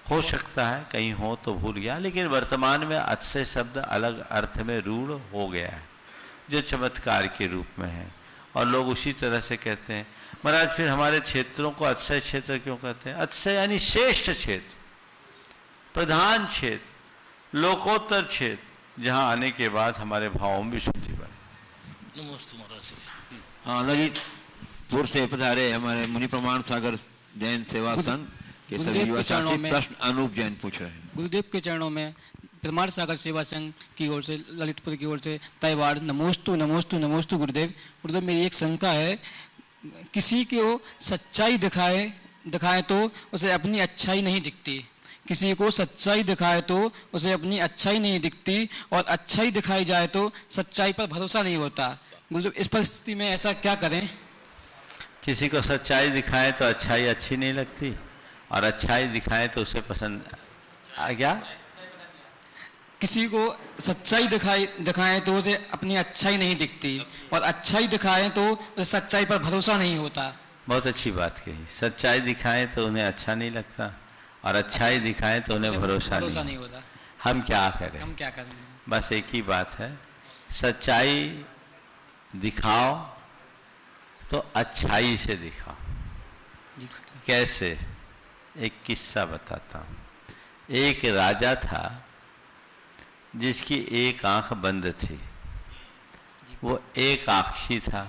हो सकता है कहीं हो तो भूल गया, लेकिन वर्तमान में अतिशय शब्द अलग अर्थ में रूढ़ हो गया है जो चमत्कार के रूप में है, और लोग उसी तरह से कहते हैं। महाराज फिर हमारे क्षेत्रों को अतिशय क्षेत्र क्यों कहते हैं? अतिशय यानी श्रेष्ठ क्षेत्र, प्रधान क्षेत्र, लोकोत्तर क्षेत्र, जहां आने के बाद हमारे भावों में शुद्धि बने। नमस्ते महाराज। हाँ, ललितपुर से पधारे हमारे मुनि प्रमाण सागर जैन सेवा संघ के सभी युवा साथी प्रश्न अनूप जैन पूछ रहे हैं। गुरुदेव के चरणों में प्रमाण सागर सेवा संघ की ओर से, ललितपुर की ओर से तैवाड़ नमोस्तु नमोस्तु नमोस्तु गुरुदेव। गुरुदेव, मेरी एक शंका है, किसी को सच्चाई दिखाए तो उसे अपनी अच्छाई नहीं दिखती, किसी को सच्चाई दिखाए तो उसे अपनी अच्छाई नहीं दिखती, और अच्छाई दिखाई जाए तो सच्चाई पर भरोसा नहीं होता। गुरुदेव, इस परिस्थिति में ऐसा क्या करें? किसी को सच्चाई दिखाए तो अच्छाई अच्छी नहीं लगती, और अच्छाई दिखाए तो उसे पसंद क्या? किसी को सच्चाई दिखाएं तो उसे अपनी अच्छाई नहीं दिखती, और अच्छाई दिखाएं तो उसे सच्चाई पर भरोसा नहीं होता। बहुत अच्छी बात कही। सच्चाई दिखाएं तो उन्हें अच्छा नहीं लगता, और अच्छाई दिखाएं तो उन्हें भरोसा नहीं होता। हम क्या करें? बस एक ही बात है, सच्चाई दिखाओ तो अच्छाई से दिखाओ। कैसे? एक किस्सा बताता हूँ। एक राजा था जिसकी एक आंख बंद थी, वो एक आंखी था।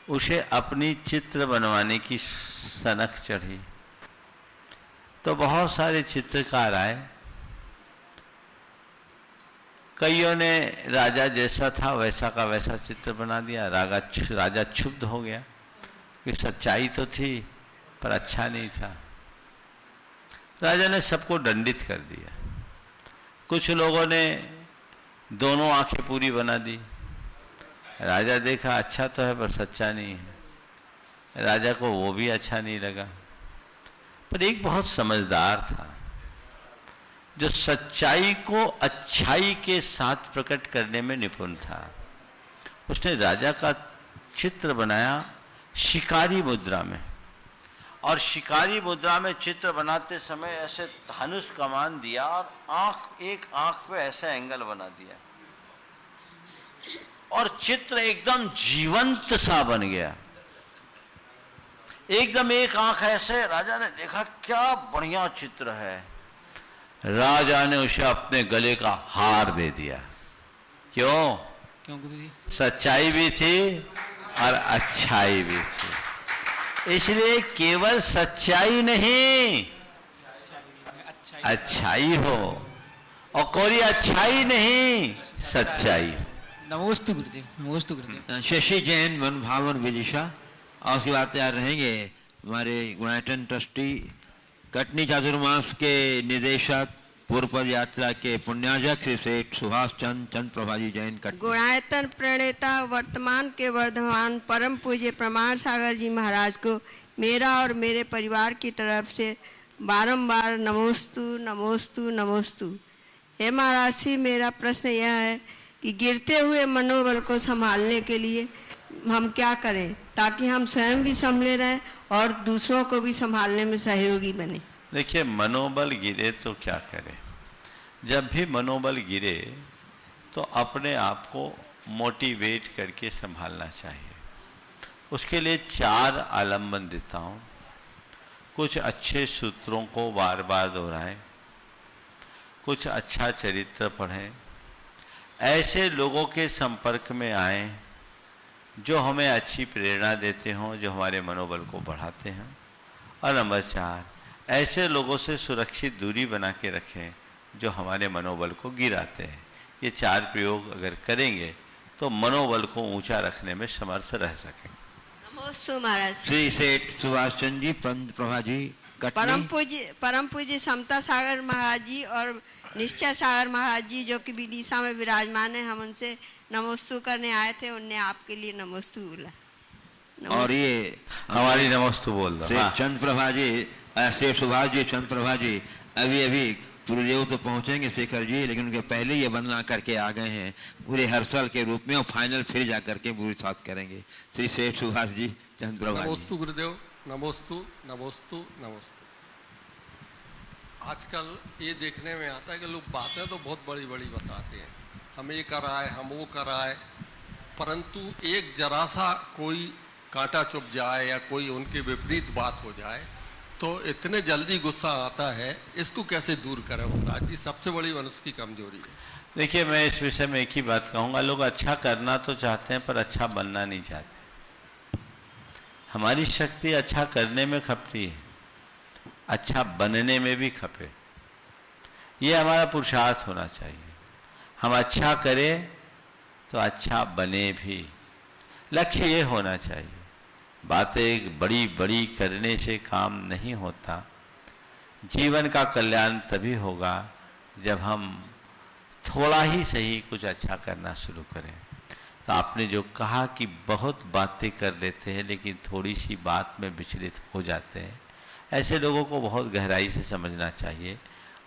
उसे अपनी चित्र बनवाने की सनक चढ़ी, तो बहुत सारे चित्रकार आए। कईयों ने राजा जैसा था वैसा का वैसा चित्र बना दिया। राजा क्षुब्ध हो गया कि सच्चाई तो थी पर अच्छा नहीं था। राजा ने सबको दंडित कर दिया। कुछ लोगों ने दोनों आंखें पूरी बना दी। राजा देखा अच्छा तो है पर सच्चा नहीं है। राजा को वो भी अच्छा नहीं लगा। पर एक बहुत समझदार था जो सच्चाई को अच्छाई के साथ प्रकट करने में निपुण था। उसने राजा का चित्र बनाया शिकारी मुद्रा में, और शिकारी मुद्रा में चित्र बनाते समय ऐसे धनुष कमान दिया और एक आंख पे ऐसा एंगल बना दिया, और चित्र एकदम जीवंत सा बन गया। एकदम एक आंख ऐसे। राजा ने देखा क्या बढ़िया चित्र है। राजा ने उसे अपने गले का हार दे दिया। क्यों गुरुजी? सच्चाई भी थी और अच्छाई भी थी। इसलिए केवल सच्चाई नहीं, अच्छाई हो, और कोई अच्छाई नहीं, सच्चाई हो। नमोस्तु गुरुदेव। नमोस्तु गुरुदेव। शशि जैन मन भावन विदिशा, और उसके बाद तैयार रहेंगे हमारे गुणायतन ट्रस्टी, कटनी चातुर्मास के निदेशक, पूर्व पद यात्रा के पुण्याजक श्री सेठ सुभाष चंद्र प्रभाजी जैन कटनी। गुणायतन प्रणेता वर्तमान के वर्धमान परम पूज्य प्रमाण सागर जी महाराज को मेरा और मेरे परिवार की तरफ से बारंबार नमोस्तु नमोस्तु नमोस्तु। हे महाराज जी, मेरा प्रश्न यह है कि गिरते हुए मनोबल को संभालने के लिए हम क्या करें ताकि हम स्वयं भी संभले रहें और दूसरों को भी संभालने में सहयोगी बने? देखिए, मनोबल गिरे तो क्या करें? जब भी मनोबल गिरे तो अपने आप को मोटिवेट करके संभालना चाहिए। उसके लिए 4 आलम्बन देता हूँ। कुछ अच्छे सूत्रों को बार बार दोहराएं, कुछ अच्छा चरित्र पढ़ें, ऐसे लोगों के संपर्क में आएं जो हमें अच्छी प्रेरणा देते हों, जो हमारे मनोबल को बढ़ाते हैं। और नंबर 4, ऐसे लोगों से सुरक्षित दूरी बना के रखें जो हमारे मनोबल को गिराते हैं। ये 4 प्रयोग अगर करेंगे तो मनोबल को ऊंचा रखने में समर्थ रह सकेंगे। नमोस्तु महाराज। श्री सेठ सुभाष चंद्र जी, प्रभा जी, परम पूज्य समता सागर महाराज जी और निश्चय सागर महाराज जी जो कि विदिशा में विराजमान है, हम उनसे नमोस्तु करने आए थे, उनने आपके लिए नमोस्तु बोला। और ये हमारी नमोस्तु बोल दो। हाँ। चंद्र प्रभा जी, शेख सुभाष जी, चंद्र प्रभा जी अभी अभी गुरुदेव तो पहुंचेंगे शेखर जी, लेकिन उनके पहले ये वंदना करके आ गए हैं पूरे रिहर्सल के रूप में, और फाइनल फिर जा करके पूरी साथ करेंगे। श्री शेख सुभाष जी, चंद्र प्रभा जी। नमोस्तु गुरुदेव, नमोस्तु नमोस्तु नमोस्तु। आजकल ये देखने में आता है कि लोग बातें तो बहुत बड़ी बड़ी बताते हैं, हम ये कर रहा है, हम वो कर रहा है, परंतु एक जरा सा कोई कांटा चुभ जाए या कोई उनके विपरीत बात हो जाए तो इतने जल्दी गुस्सा आता है। इसको कैसे दूर करें महाराज जी? सबसे बड़ी मनुष्य की कमजोरी है। देखिए, मैं इस विषय में एक ही बात कहूँगा, लोग अच्छा करना तो चाहते हैं पर अच्छा बनना नहीं चाहते। हमारी शक्ति अच्छा करने में खपती है, अच्छा बनने में भी खपे। ये हमारा पुरुषार्थ होना चाहिए। हम अच्छा करें तो अच्छा बने भी, लक्ष्य ये होना चाहिए। बातें बड़ी बड़ी करने से काम नहीं होता। जीवन का कल्याण तभी होगा जब हम थोड़ा ही सही कुछ अच्छा करना शुरू करें। तो आपने जो कहा कि बहुत बातें कर लेते हैं लेकिन थोड़ी सी बात में विचलित हो जाते हैं, ऐसे लोगों को बहुत गहराई से समझना चाहिए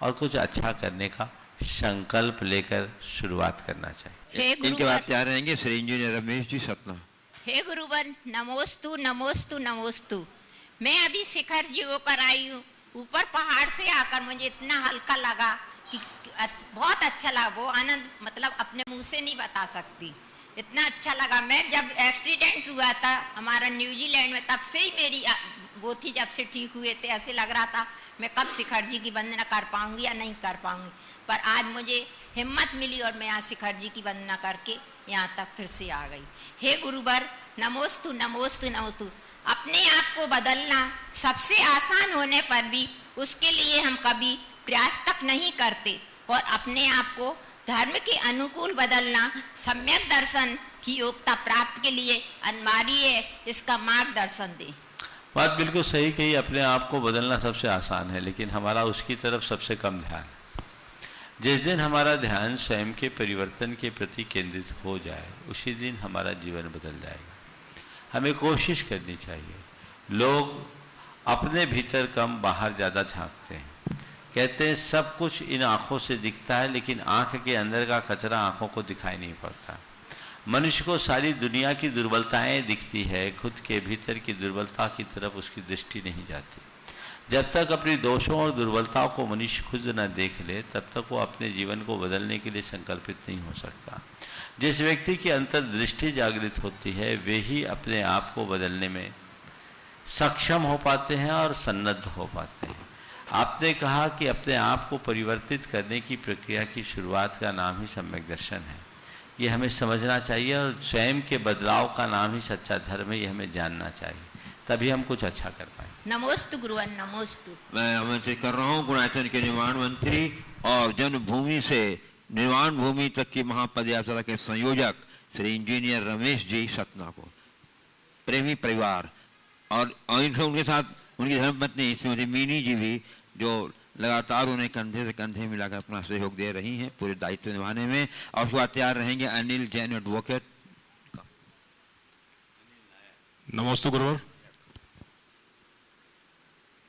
और कुछ अच्छा करने का संकल्प लेकर शुरुआत करना चाहिए। इनके बाद तैयार रहेंगे श्री इंजीनियर रमेश जी सतना। हे गुरुवर, नमोस्तु नमोस्तु नमोस्तु। मैं अभी शिखर जी को कराई हूँ, ऊपर पहाड़ से आकर मुझे इतना हल्का लगा कि बहुत अच्छा लगा। वो आनंद मतलब अपने मुंह से नहीं बता सकती, इतना अच्छा लगा। मैं जब एक्सीडेंट हुआ था हमारा न्यूजीलैंड में, तब से ही मेरी वो थी, जब से ठीक हुए थे ऐसे लग रहा था मैं कब शिखर जी की वंदना कर पाऊंगी या नहीं कर पाऊंगी, पर आज मुझे हिम्मत मिली और मैं आज शिखर जी की वंदना करके यहाँ तक फिर से आ गई। हे गुरुवर, नमोस्तु नमोस्तु नमोस्तु। अपने आप को बदलना सबसे आसान होने पर भी उसके लिए हम कभी प्रयास तक नहीं करते, और अपने आप को धर्म के अनुकूल बदलना सम्यक दर्शन की योग्यता प्राप्त के लिए अनिवार्य है। इसका मार्गदर्शन दे। बात बिल्कुल सही कही। अपने आप को बदलना सबसे आसान है लेकिन हमारा उसकी तरफ सबसे कम ध्यान है। जिस दिन हमारा ध्यान स्वयं के परिवर्तन के प्रति केंद्रित हो जाए उसी दिन हमारा जीवन बदल जाएगा। हमें कोशिश करनी चाहिए। लोग अपने भीतर कम, बाहर ज़्यादा झांकते हैं। कहते हैं सब कुछ इन आँखों से दिखता है लेकिन आँख के अंदर का कचरा आँखों को दिखाई नहीं पड़ता। मनुष्य को सारी दुनिया की दुर्बलताएं दिखती है, खुद के भीतर की दुर्बलता की तरफ उसकी दृष्टि नहीं जाती। जब तक अपनी दोषों और दुर्बलताओं को मनुष्य खुद न देख ले तब तक वो अपने जीवन को बदलने के लिए संकल्पित नहीं हो सकता। जिस व्यक्ति की अंतर्दृष्टि जागृत होती है वे ही अपने आप को बदलने में सक्षम हो पाते हैं और सन्नद्ध हो पाते हैं। आपने कहा कि अपने आप को परिवर्तित करने की प्रक्रिया की शुरुआत का नाम ही सम्यक दर्शन है। ये हमें समझना चाहिए और स्वयं के बदलाव का नाम ही सच्चा धर्म है। ये हमें जानना चाहिए, तभी हम कुछ अच्छा कर पाए। नमोस्तु गुरुवर, नमोस्तु। मैं आमंत्रित कर रहा हूँ गुणायतन के निर्माण मंत्री और जन्मभूमि से निर्माण भूमि तक की महापद यात्रा के संयोजक श्री इंजीनियर रमेश जी सतना को, प्रेमी परिवार और उनके साथ उनकी धर्मपत्नी श्रीमती मीनी जी भी, जो लगातार उन्हें कंधे से कंधे मिलाकर अपना सहयोग दे रही हैं पूरे दायित्व निभाने में। और उसके बाद तैयार रहेंगे अनिल जैन एडवोकेट। नमोस्तु गुरुवर।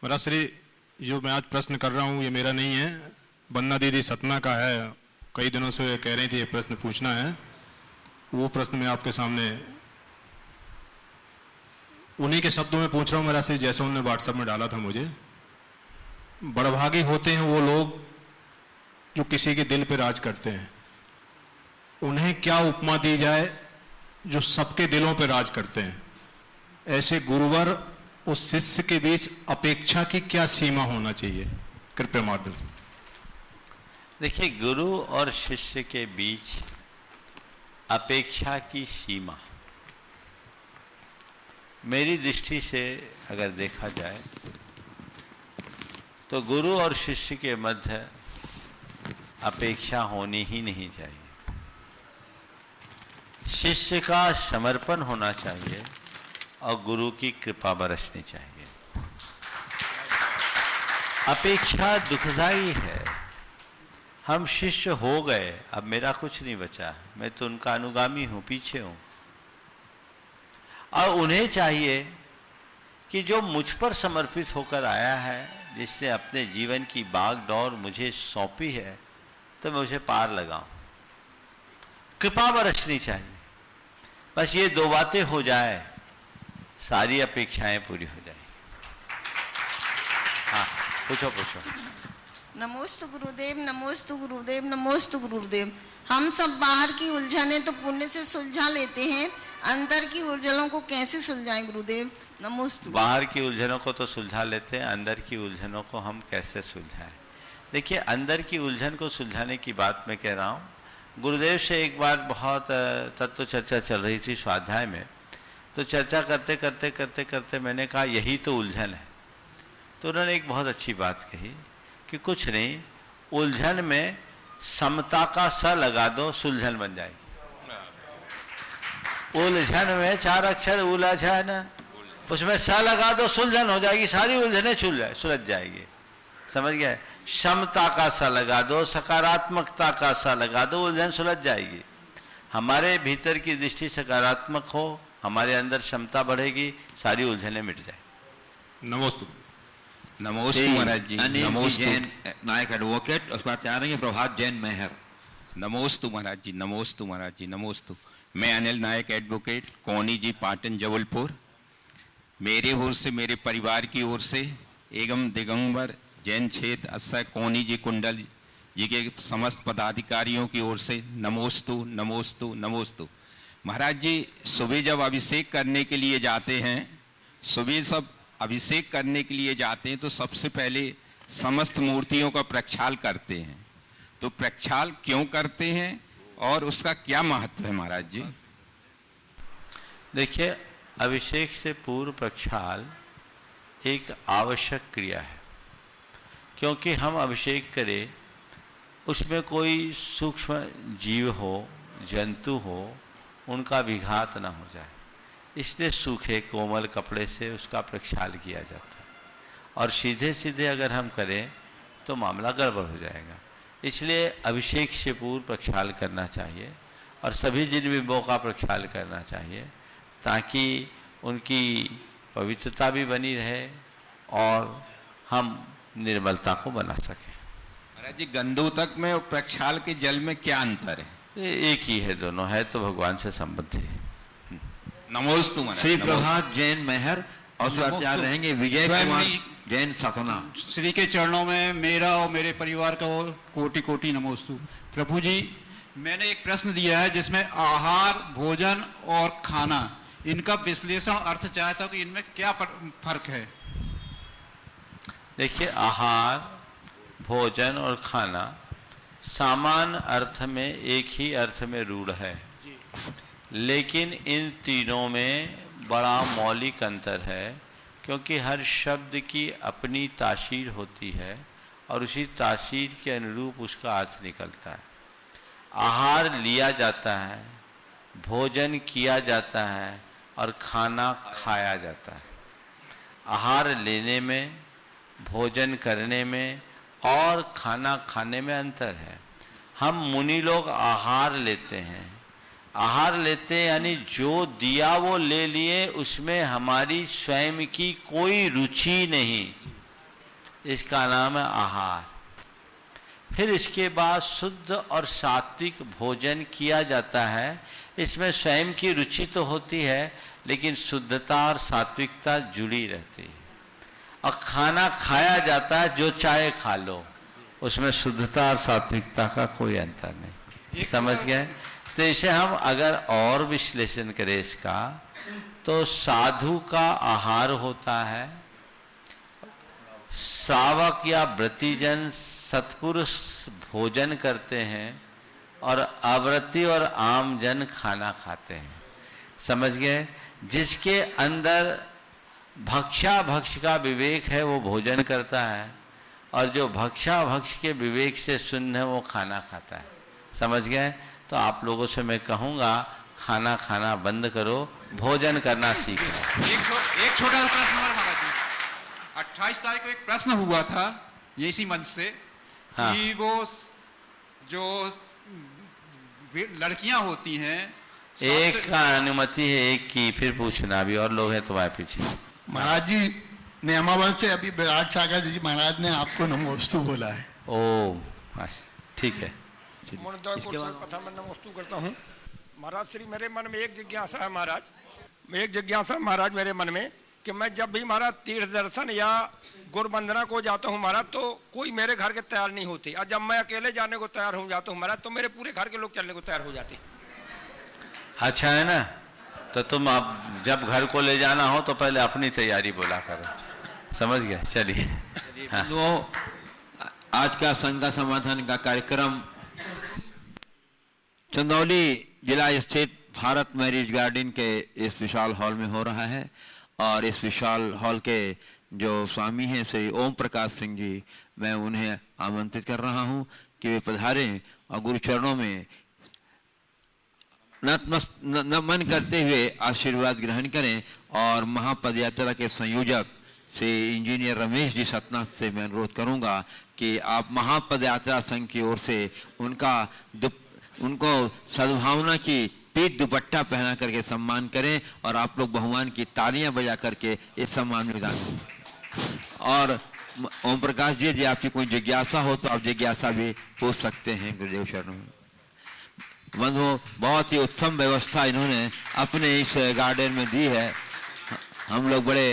मेरा श्री जो मैं आज प्रश्न कर रहा हूँ ये मेरा नहीं है, बन्ना दीदी सतना का है। कई दिनों से कह रही थी ये प्रश्न पूछना है, वो प्रश्न मैं आपके सामने उन्हीं के शब्दों में पूछ रहा हूँ मेरा श्री, जैसे उन्होंने व्हाट्सएप में डाला था मुझे। बड़भागी होते हैं वो लोग जो किसी के दिल पे राज करते हैं। उन्हें क्या उपमा दी जाए जो सबके दिलों पे राज करते हैं। ऐसे गुरुवर उस शिष्य के बीच अपेक्षा की क्या सीमा होना चाहिए, कृपया मार्गदर्शन। देखिए, गुरु और शिष्य के बीच अपेक्षा की सीमा मेरी दृष्टि से अगर देखा जाए तो गुरु और शिष्य के मध्य अपेक्षा होनी ही नहीं चाहिए। शिष्य का समर्पण होना चाहिए और गुरु की कृपा बरसनी चाहिए। अपेक्षा दुखदाई है। हम शिष्य हो गए, अब मेरा कुछ नहीं बचा, मैं तो उनका अनुगामी हूं, पीछे हूं। और उन्हें चाहिए कि जो मुझ पर समर्पित होकर आया है, जिसने अपने जीवन की बागडोर मुझे सौंपी है, तो मैं उसे पार लगाऊं। कृपा बरसनी चाहिए। बस ये दो बातें हो जाए, सारी अपेक्षाएं पूरी हो जाएगी। हाँ, पूछो। नमोस्तु गुरुदेव, नमोस्तु गुरुदेव, नमोस्तु गुरुदेव। हम सब बाहर की उलझने तो पुण्य से सुलझा लेते हैं, अंदर की उलझनों को कैसे सुलझाएं गुरुदेव? नमोस्तु। बाहर की उलझनों को तो सुलझा लेते हैं, अंदर की उलझनों को हम कैसे सुलझाएं? देखिए, अंदर की उलझन को सुलझाने की बात मैं कह रहा हूँ। गुरुदेव से एक बार बहुत तत्व चर्चा चल रही थी स्वाध्याय में, तो चर्चा करते मैंने कहा यही तो उलझन है। तो उन्होंने एक बहुत अच्छी बात कही कि कुछ नहीं, उलझन में समता का स लगा दो, सुलझन बन जाएगी। उलझन में 4 अक्षर उलझन, उसमें स लगा दो, सुलझन हो जाएगी, सारी उलझने सुलझ जाएगी। समझ गए? समता का सा लगा दो, सकारात्मकता का सा लगा दो, उलझन सुलझ जाएगी। हमारे भीतर की दृष्टि सकारात्मक हो, हमारे अंदर क्षमता बढ़ेगी, सारी उलझने मिट जाए। नमोस्तु। नमोस्तु महाराज जी। नमोस्तु जैन नायक एडवोकेट। उसके बाद तैयार रहेंगे प्रभात जैन मेहर। नमोस्तु महाराज जी, नमोस्तु महाराज जी, नमोस्तु। मैं अनिल नायक एडवोकेट, कोनी जी, पाटन, जबलपुर। मेरे ओर से, मेरे परिवार की ओर से एवं दिगंबर जैन क्षेत्र अस्य कोनी जी कुंडल जी के समस्त पदाधिकारियों की ओर से नमोस्तु, नमोस्तु, नमोस्तु। महाराज जी, सुबह जब अभिषेक करने के लिए जाते हैं, सुबह सब अभिषेक करने के लिए जाते हैं, तो सबसे पहले समस्त मूर्तियों का प्रक्षाल करते हैं। तो प्रक्षाल क्यों करते हैं और उसका क्या महत्व है महाराज जी? देखिए, अभिषेक से पूर्व प्रक्षाल एक आवश्यक क्रिया है, क्योंकि हम अभिषेक करें, उसमें कोई सूक्ष्म जीव हो, जंतु हो, उनका विघात ना हो जाए, इसलिए सूखे कोमल कपड़े से उसका प्रक्षाल किया जाता है। और सीधे सीधे अगर हम करें तो मामला गड़बड़ हो जाएगा, इसलिए अभिषेक से पूर्व प्रक्षाल करना चाहिए और सभी जिन बिंबों का प्रक्षाल करना चाहिए, ताकि उनकी पवित्रता भी बनी रहे और हम निर्मलता को बना सके। महाराज जी, गंधोतक में और प्रक्षाल के जल में क्या अंतर है? एक ही है, दोनों है तो भगवान से संबंधित है। नमोस्तु महाराज। श्री प्रभात जैन मेहर। और तैयार रहेंगे विजय कुमार जैन सतना। श्री के चरणों में मेरा और मेरे परिवार का कोटि कोटि नमोस्तु। प्रभु जी, मैंने एक प्रश्न दिया है जिसमें आहार, भोजन और खाना, इनका विश्लेषण अर्थ चाहता हूं कि इनमें क्या फर्क है? देखिए, आहार, भोजन और खाना सामान्य अर्थ में एक ही अर्थ में रूढ़ है, लेकिन इन तीनों में बड़ा मौलिक अंतर है, क्योंकि हर शब्द की अपनी तासीर होती है और उसी तासीर के अनुरूप उसका अर्थ निकलता है। आहार लिया जाता है, भोजन किया जाता है और खाना खाया जाता है। आहार लेने में, भोजन करने में और खाना खाने में अंतर है। हम मुनि लोग आहार लेते हैं, आहार लेते हैं यानी जो दिया वो ले लिए, उसमें हमारी स्वयं की कोई रुचि नहीं, इसका नाम है आहार। फिर इसके बाद शुद्ध और सात्विक भोजन किया जाता है, इसमें स्वयं की रुचि तो होती है लेकिन शुद्धता और सात्विकता जुड़ी रहती है। और खाना खाया जाता है, जो चाहे खा लो, उसमें शुद्धता और सात्विकता का कोई अंतर नहीं। समझ गए? तो इसे हम अगर और विश्लेषण करें इसका, तो साधु का आहार होता है, सावक या व्रतिजन सत्पुरुष भोजन करते हैं और अव्रती और आम जन खाना खाते हैं। समझ गए? जिसके अंदर भक्षा भक्ष का विवेक है वो भोजन करता है, और जो भक्ष के विवेक से शून्य है वो खाना खाता है। समझ गए? तो आप लोगों से मैं कहूँगा खाना खाना बंद करो, भोजन करना सीखो। एक छोटा सा प्रश्न और महाराज जी, 28 तारीख को एक प्रश्न हुआ था ये इसी मंच से, हाँ। कि वो जो लड़कियां होती हैं, एक का अनुमति है, एक की, फिर पूछना। अभी और लोग हैं तुम्हारे पीछे। महाराज जी नियमावल से अभी विराट सागर जी महाराज ने आपको नमोस्तु बोला है। ओ ठीक है। प्रथम नमोस्तु करता हूँ महाराज श्री। मेरे मन में एक जिज्ञासा है महाराज, महाराज मेरे मन में कि मैं जब भी महाराज तीर्थ दर्शन या गुरु वंदना को जाता हूँ महाराज, तो कोई मेरे घर के तैयार नहीं होते, और जब मैं अकेले जाने को तैयार हो जाता हूँ महाराज, तो मेरे पूरे घर के लोग चलने को तैयार हो जाते। अच्छा है ना? तो तुम अब जब घर को ले जाना हो तो पहले अपनी तैयारी बोला करो। समझ गए? चलिए। हाँ। तो आज का शंका समाधान का कार्यक्रम चंदौली जिला स्थित भारत मैरिज गार्डन के इस विशाल हॉल में हो रहा है, और इस विशाल हॉल के जो स्वामी हैं श्री ओम प्रकाश सिंह जी, मैं उन्हें आमंत्रित कर रहा हूं कि वे पधारें और गुरु चरणों में नमन करते हुए आशीर्वाद ग्रहण करें। और महापद यात्रा के संयोजक से इंजीनियर रमेश जी सतनाथ से मैं अनुरोध करूंगा कि आप महापद यात्रा संघ की ओर से उनको सद्भावना की पीठ दुपट्टा पहना करके सम्मान करें, और आप लोग बहुमान की तालियां बजा करके इस सम्मान में दान करें। और ओम प्रकाश जी, यदि आपकी कोई जिज्ञासा हो तो आप जिज्ञासा भी पूछ सकते हैं गुरुदेव शरणों में। बंधुओं, बहुत ही उत्तम व्यवस्था इन्होंने अपने इस गार्डन में दी है, हम लोग बड़े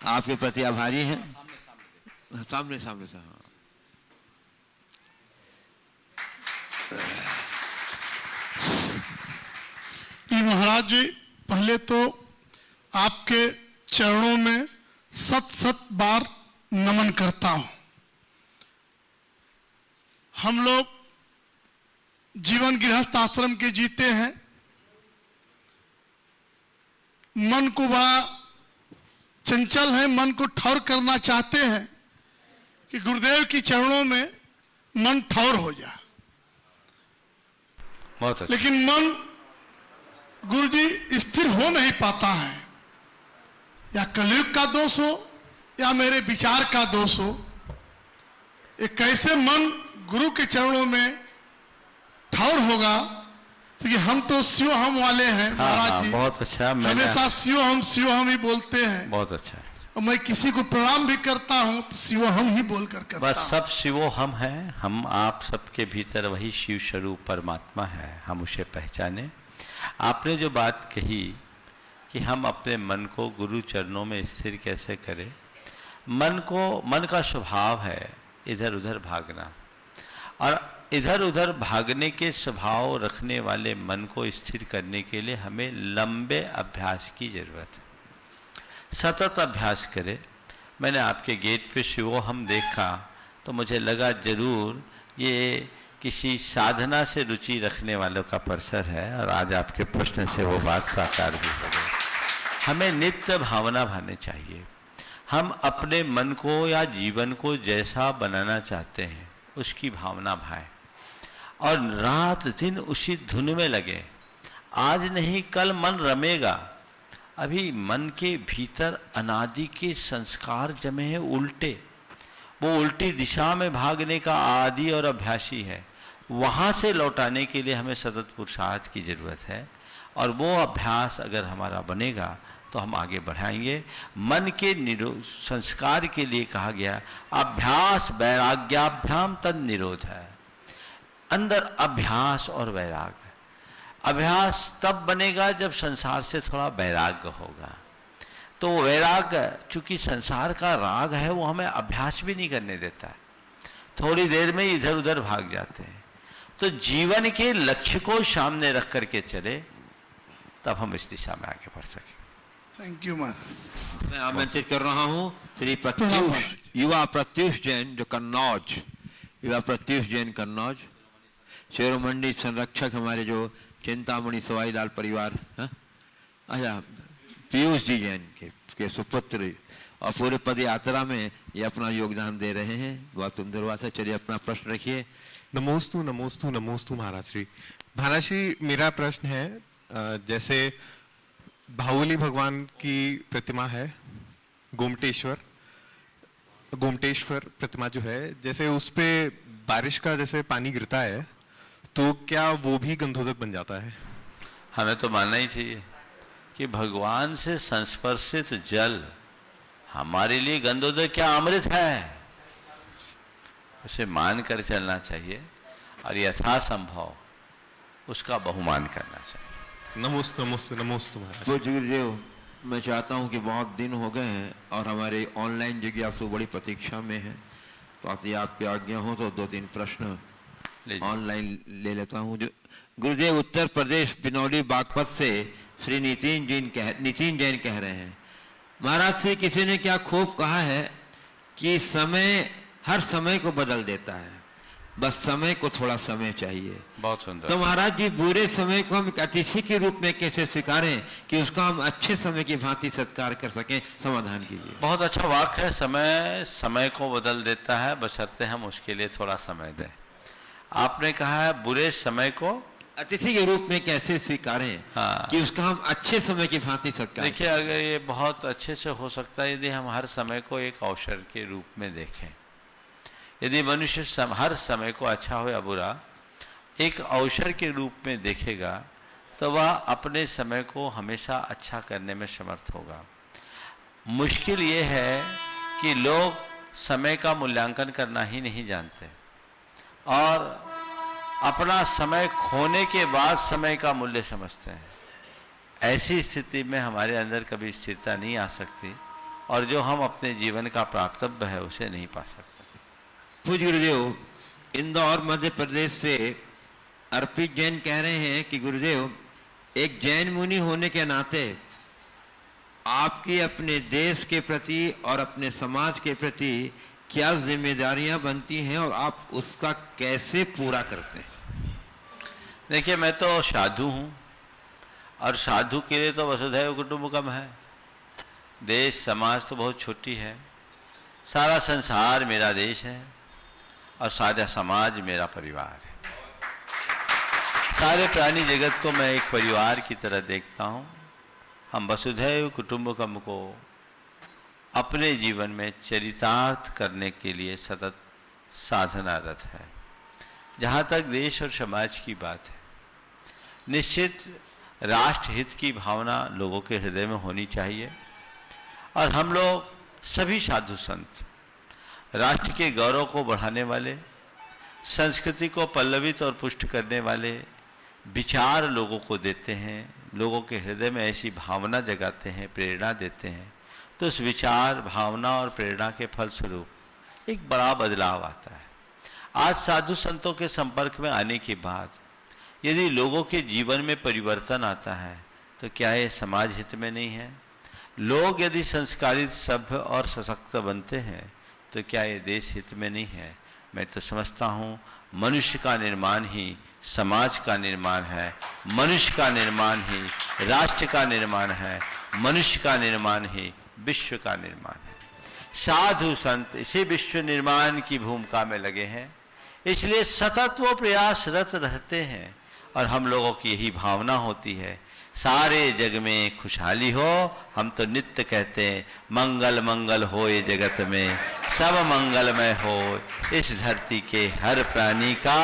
आपके प्रति आभारी हैं। सामने सामने से। हाँ, महाराज जी पहले तो आपके चरणों में सत बार नमन करता हूं। हम लोग जीवन गृहस्थ आश्रम के जीते हैं, मन को बड़ा चंचल है, मन को ठौर करना चाहते हैं कि गुरुदेव की चरणों में मन ठौर हो जाए। बहुत अच्छा। लेकिन मन गुरुजी स्थिर हो नहीं पाता है, या कलयुग का दोष हो या मेरे विचार का दोष हो। एक कैसे मन गुरु के चरणों में ठौर होगा, क्योंकि हम तो शिव हम वाले हैं महाराज जी। बहुत अच्छा। हमेशा शिव हम ही बोलते हैं। बहुत अच्छा। और मैं किसी को प्रणाम भी करता हूं तो शिव हम ही बोलकर करता बस सब शिवो हम हैं, हम आप सबके भीतर वही शिव स्वरूप परमात्मा है, हम उसे पहचाने। आपने जो बात कही कि हम अपने मन को गुरु चरणों में स्थिर कैसे करें, मन का स्वभाव है इधर उधर भागना, और इधर उधर भागने के स्वभाव रखने वाले मन को स्थिर करने के लिए हमें लंबे अभ्यास की जरूरत है। सतत अभ्यास करें। मैंने आपके गेट पे शिवो हम देखा तो मुझे लगा जरूर ये किसी साधना से रुचि रखने वालों का परिसर है, और आज आपके प्रश्न से वो बात साकार भी हो गई। हमें नित्य भावना भाने चाहिए। हम अपने मन को या जीवन को जैसा बनाना चाहते हैं उसकी भावना भाएं, और रात दिन उसी धुन में लगे। आज नहीं कल मन रमेगा। अभी मन के भीतर अनादि के संस्कार जमे हैं उल्टे, वो उल्टी दिशा में भागने का आदि और अभ्यासी है। वहाँ से लौटाने के लिए हमें सतत पुरुषार्थ की जरूरत है, और वो अभ्यास अगर हमारा बनेगा तो हम आगे बढ़ाएंगे। मन के संस्कार के लिए कहा गया अभ्यास वैराग्याभ्याम तद निरोध है। अंदर अभ्यास और वैराग। अभ्यास तब बनेगा जब संसार से थोड़ा वैराग्य होगा। तो वैराग चूंकि संसार का राग है, वो हमें अभ्यास भी नहीं करने देता है, थोड़ी देर में इधर उधर भाग जाते हैं। तो जीवन के लक्ष्य को सामने रख करके चले, तब हम इस दिशा में आगे बढ़ सकें। थैंक यू महाराज। मैं आमंत्रित कर रहा हूं श्री प्रत्युष, युवा प्रत्युष जैन, जो कन्नौज, युवा प्रत्युष जैन कन्नौज, शेरोमंडी संरक्षक हमारे जो चिंतामणि सवाईलाल परिवार, अच्छा पीयूष जी जैन के सुपुत्र, और पूरे पद यात्रा में ये अपना योगदान दे रहे हैं। बहुत सुंदर बात है। चलिए अपना प्रश्न रखिए। नमोस्तु नमोस्तु नमोस्तु महाराज श्री। महाराज श्री, मेरा प्रश्न है, जैसे बाहुबली भगवान की प्रतिमा है, गोमटेश्वर प्रतिमा जो है, जैसे उस पे बारिश का जैसे पानी गिरता है तो क्या वो भी गंधोदक बन जाता है? हमें तो मानना ही चाहिए कि भगवान से संस्पर्शित जल हमारे लिए गंधोदक क्या अमृत है, उसे मान कर चलना चाहिए और यथासंभव उसका बहुमान करना चाहिए। नमोस्तु नमोस्तु नमोस्तु महाराज। गुरुदेव, मैं चाहता हूं कि बहुत दिन हो गए हैं और हमारे ऑनलाइन जिज्ञासु बड़ी प्रतीक्षा में है, तो आपकी आज्ञा हो तो 2-3 प्रश्न ऑनलाइन ले लेता हूं। जो गुरुदेव, उत्तर प्रदेश बिनौली बागपत से श्री नितिन जैन कह रहे हैं, महाराज से किसी ने क्या खूब कहा है कि समय हर समय को बदल देता है, बस समय को थोड़ा समय चाहिए। बहुत सुंदर। तो महाराज जी, बुरे समय को हम अतिथि के रूप में कैसे स्वीकारें कि उसका हम अच्छे समय की भांति सत्कार कर सकें? समाधान कीजिए। बहुत अच्छा वाक्य है, समय को बदल देता है, बशर्ते हम उसके लिए थोड़ा समय दें। आपने कहा है बुरे समय को अतिथि के रूप में कैसे स्वीकारें, हाँ, कि उसका हम अच्छे समय की भांति सत्कार। देखिए, अगर ये बहुत अच्छे से हो सकता है यदि हम हर समय को एक अवसर के रूप में देखें। यदि मनुष्य हर समय को अच्छा हो या बुरा एक अवसर के रूप में देखेगा तो वह अपने समय को हमेशा अच्छा करने में समर्थ होगा। मुश्किल ये है कि लोग समय का मूल्यांकन करना ही नहीं जानते और अपना समय खोने के बाद समय का मूल्य समझते हैं। ऐसी स्थिति में हमारे अंदर कभी स्थिरता नहीं आ सकती और जो हम अपने जीवन का प्राप्तव्य है उसे नहीं पा सकते। पूज्य गुरुदेव, इंदौर मध्य प्रदेश से अर्पित जैन कह रहे हैं कि गुरुदेव, एक जैन मुनि होने के नाते आपकी अपने देश के प्रति और अपने समाज के प्रति क्या जिम्मेदारियां बनती हैं और आप उसका कैसे पूरा करते हैं? देखिए, मैं तो साधु हूं और साधु के लिए तो वसुधैव कुटुंबकम है। देश समाज तो बहुत छोटी है, सारा संसार मेरा देश है और सारा समाज मेरा परिवार है। सारे प्राणी जगत को मैं एक परिवार की तरह देखता हूँ। हम वसुधैव कुटुंबकम को अपने जीवन में चरितार्थ करने के लिए सतत साधनारत है। जहाँ तक देश और समाज की बात है, निश्चित राष्ट्र हित की भावना लोगों के हृदय में होनी चाहिए और हम लोग सभी साधु संत राष्ट्र के गौरव को बढ़ाने वाले, संस्कृति को पल्लवित और पुष्ट करने वाले विचार लोगों को देते हैं, लोगों के हृदय में ऐसी भावना जगाते हैं, प्रेरणा देते हैं। तो उस विचार, भावना और प्रेरणा के फलस्वरूप एक बड़ा बदलाव आता है। आज साधु संतों के संपर्क में आने के बाद यदि लोगों के जीवन में परिवर्तन आता है तो क्या ये समाज हित में नहीं है? लोग यदि संस्कारित, सभ्य और सशक्त बनते हैं तो क्या ये देश हित में नहीं है? मैं तो समझता हूँ मनुष्य का निर्माण ही समाज का निर्माण है, मनुष्य का निर्माण ही राष्ट्र का निर्माण है, मनुष्य का निर्माण ही विश्व का निर्माण है। साधु संत इसी विश्व निर्माण की भूमिका में लगे हैं, इसलिए सतत वो प्रयासरत रहते हैं और हम लोगों की यही भावना होती है सारे जग में खुशहाली हो। हम तो नित्य कहते हैं मंगल मंगल होए जगत में, सब मंगलमय हो, इस धरती के हर प्राणी का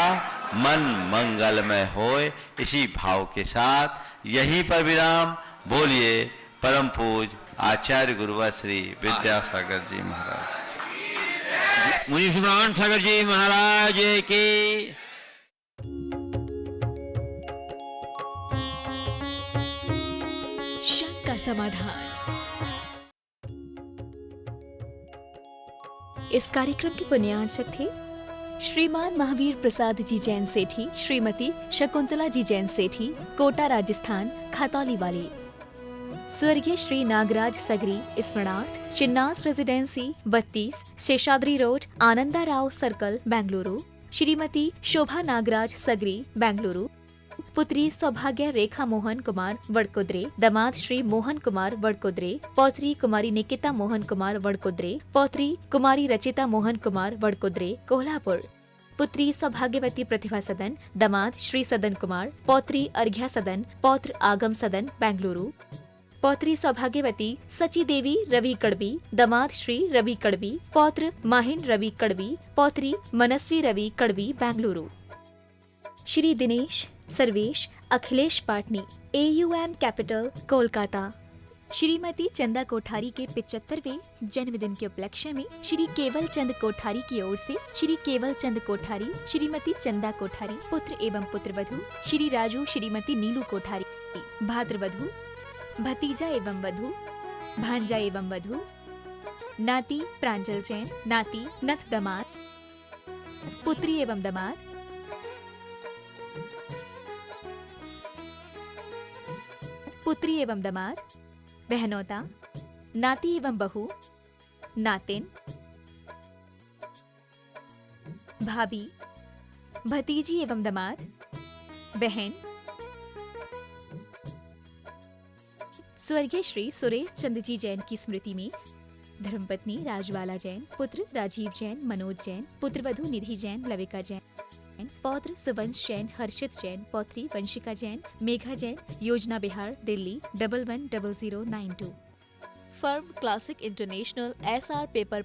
मन मंगलमय होए। इसी भाव के साथ यहीं पर विराम। बोलिए परम पूज आचार्य गुरुवर श्री विद्यासागर जी महाराज, मुनि श्रीमान सागर जी महाराज की। शंका समाधान। इस कार्यक्रम के पुण्यार्चक थे श्रीमान महावीर प्रसाद जी जैन सेठी, श्रीमती शकुंतला जी जैन सेठी, कोटा राजस्थान खतौली वाली। स्वर्गीय श्री नागराज सगरी स्मरणार्थ, Chinnas residency 32, Seshadri road, Ananda Rao circle, Bengaluru. Shrimati Shobha Nagaraj Sagari, Bengaluru. पुत्री सौभाग्य रेखा मोहन कुमार वडकुद्रे, दामाद श्री मोहन कुमार वडकुद्रे, पौत्री कुमारी निकिता मोहन कुमार वडकुद्रे, पौत्री कुमारी रचिता मोहन कुमार वडकुद्रे, कोल्हापुर। पुत्री सौभाग्यवती प्रतिभा सदन, दामाद श्री सदन कुमार, पौत्री अर्घ्या सदन, पौत्र आगम सदन, बेंगलुरु। पौत्री सौभाग्यवती सची देवी रवि कड़बी, दामाद श्री रवि कड़बी, पौत्र माहिन रवि कड़बी, पौत्री मनस्वी रवि कड़बी, बेंगलुरु। Shri Dinesh Sarvesh Akhilesh Patni, AUM capital, Kolkata. श्रीमती चंदा कोठारी के 75वें जन्मदिन के उपलक्ष्य में श्री केवल चंद कोठारी की ओर से श्री केवल चंद कोठारी, श्रीमती चंदा कोठारी, पुत्र एवं पुत्रवधू श्री राजू श्रीमती नीलू कोठारी, भाद्रवधू भतीजा एवं वधू, भांजा एवं वधू, नाती प्रांजल जैन, नाती नथ दामाद, पुत्री एवं दामाद, पुत्री एवं दामाद, बहनोता, नाती एवं बहू, नातिन, भाभी, भतीजी एवं दामाद, बहन। स्वर्गीय श्री सुरेश चंद जी जैन की स्मृति में धर्मपत्नी राजबाला जैन, पुत्र राजीव जैन, मनोज जैन, पुत्रवधू निधि जैन, लविका जैन, पौत्र सुवंश जैन, हर्षित जैन, पौत्री वंशिका जैन, मेघा जैन, योजना Bihar, Delhi 110092। Firm classic international SR paper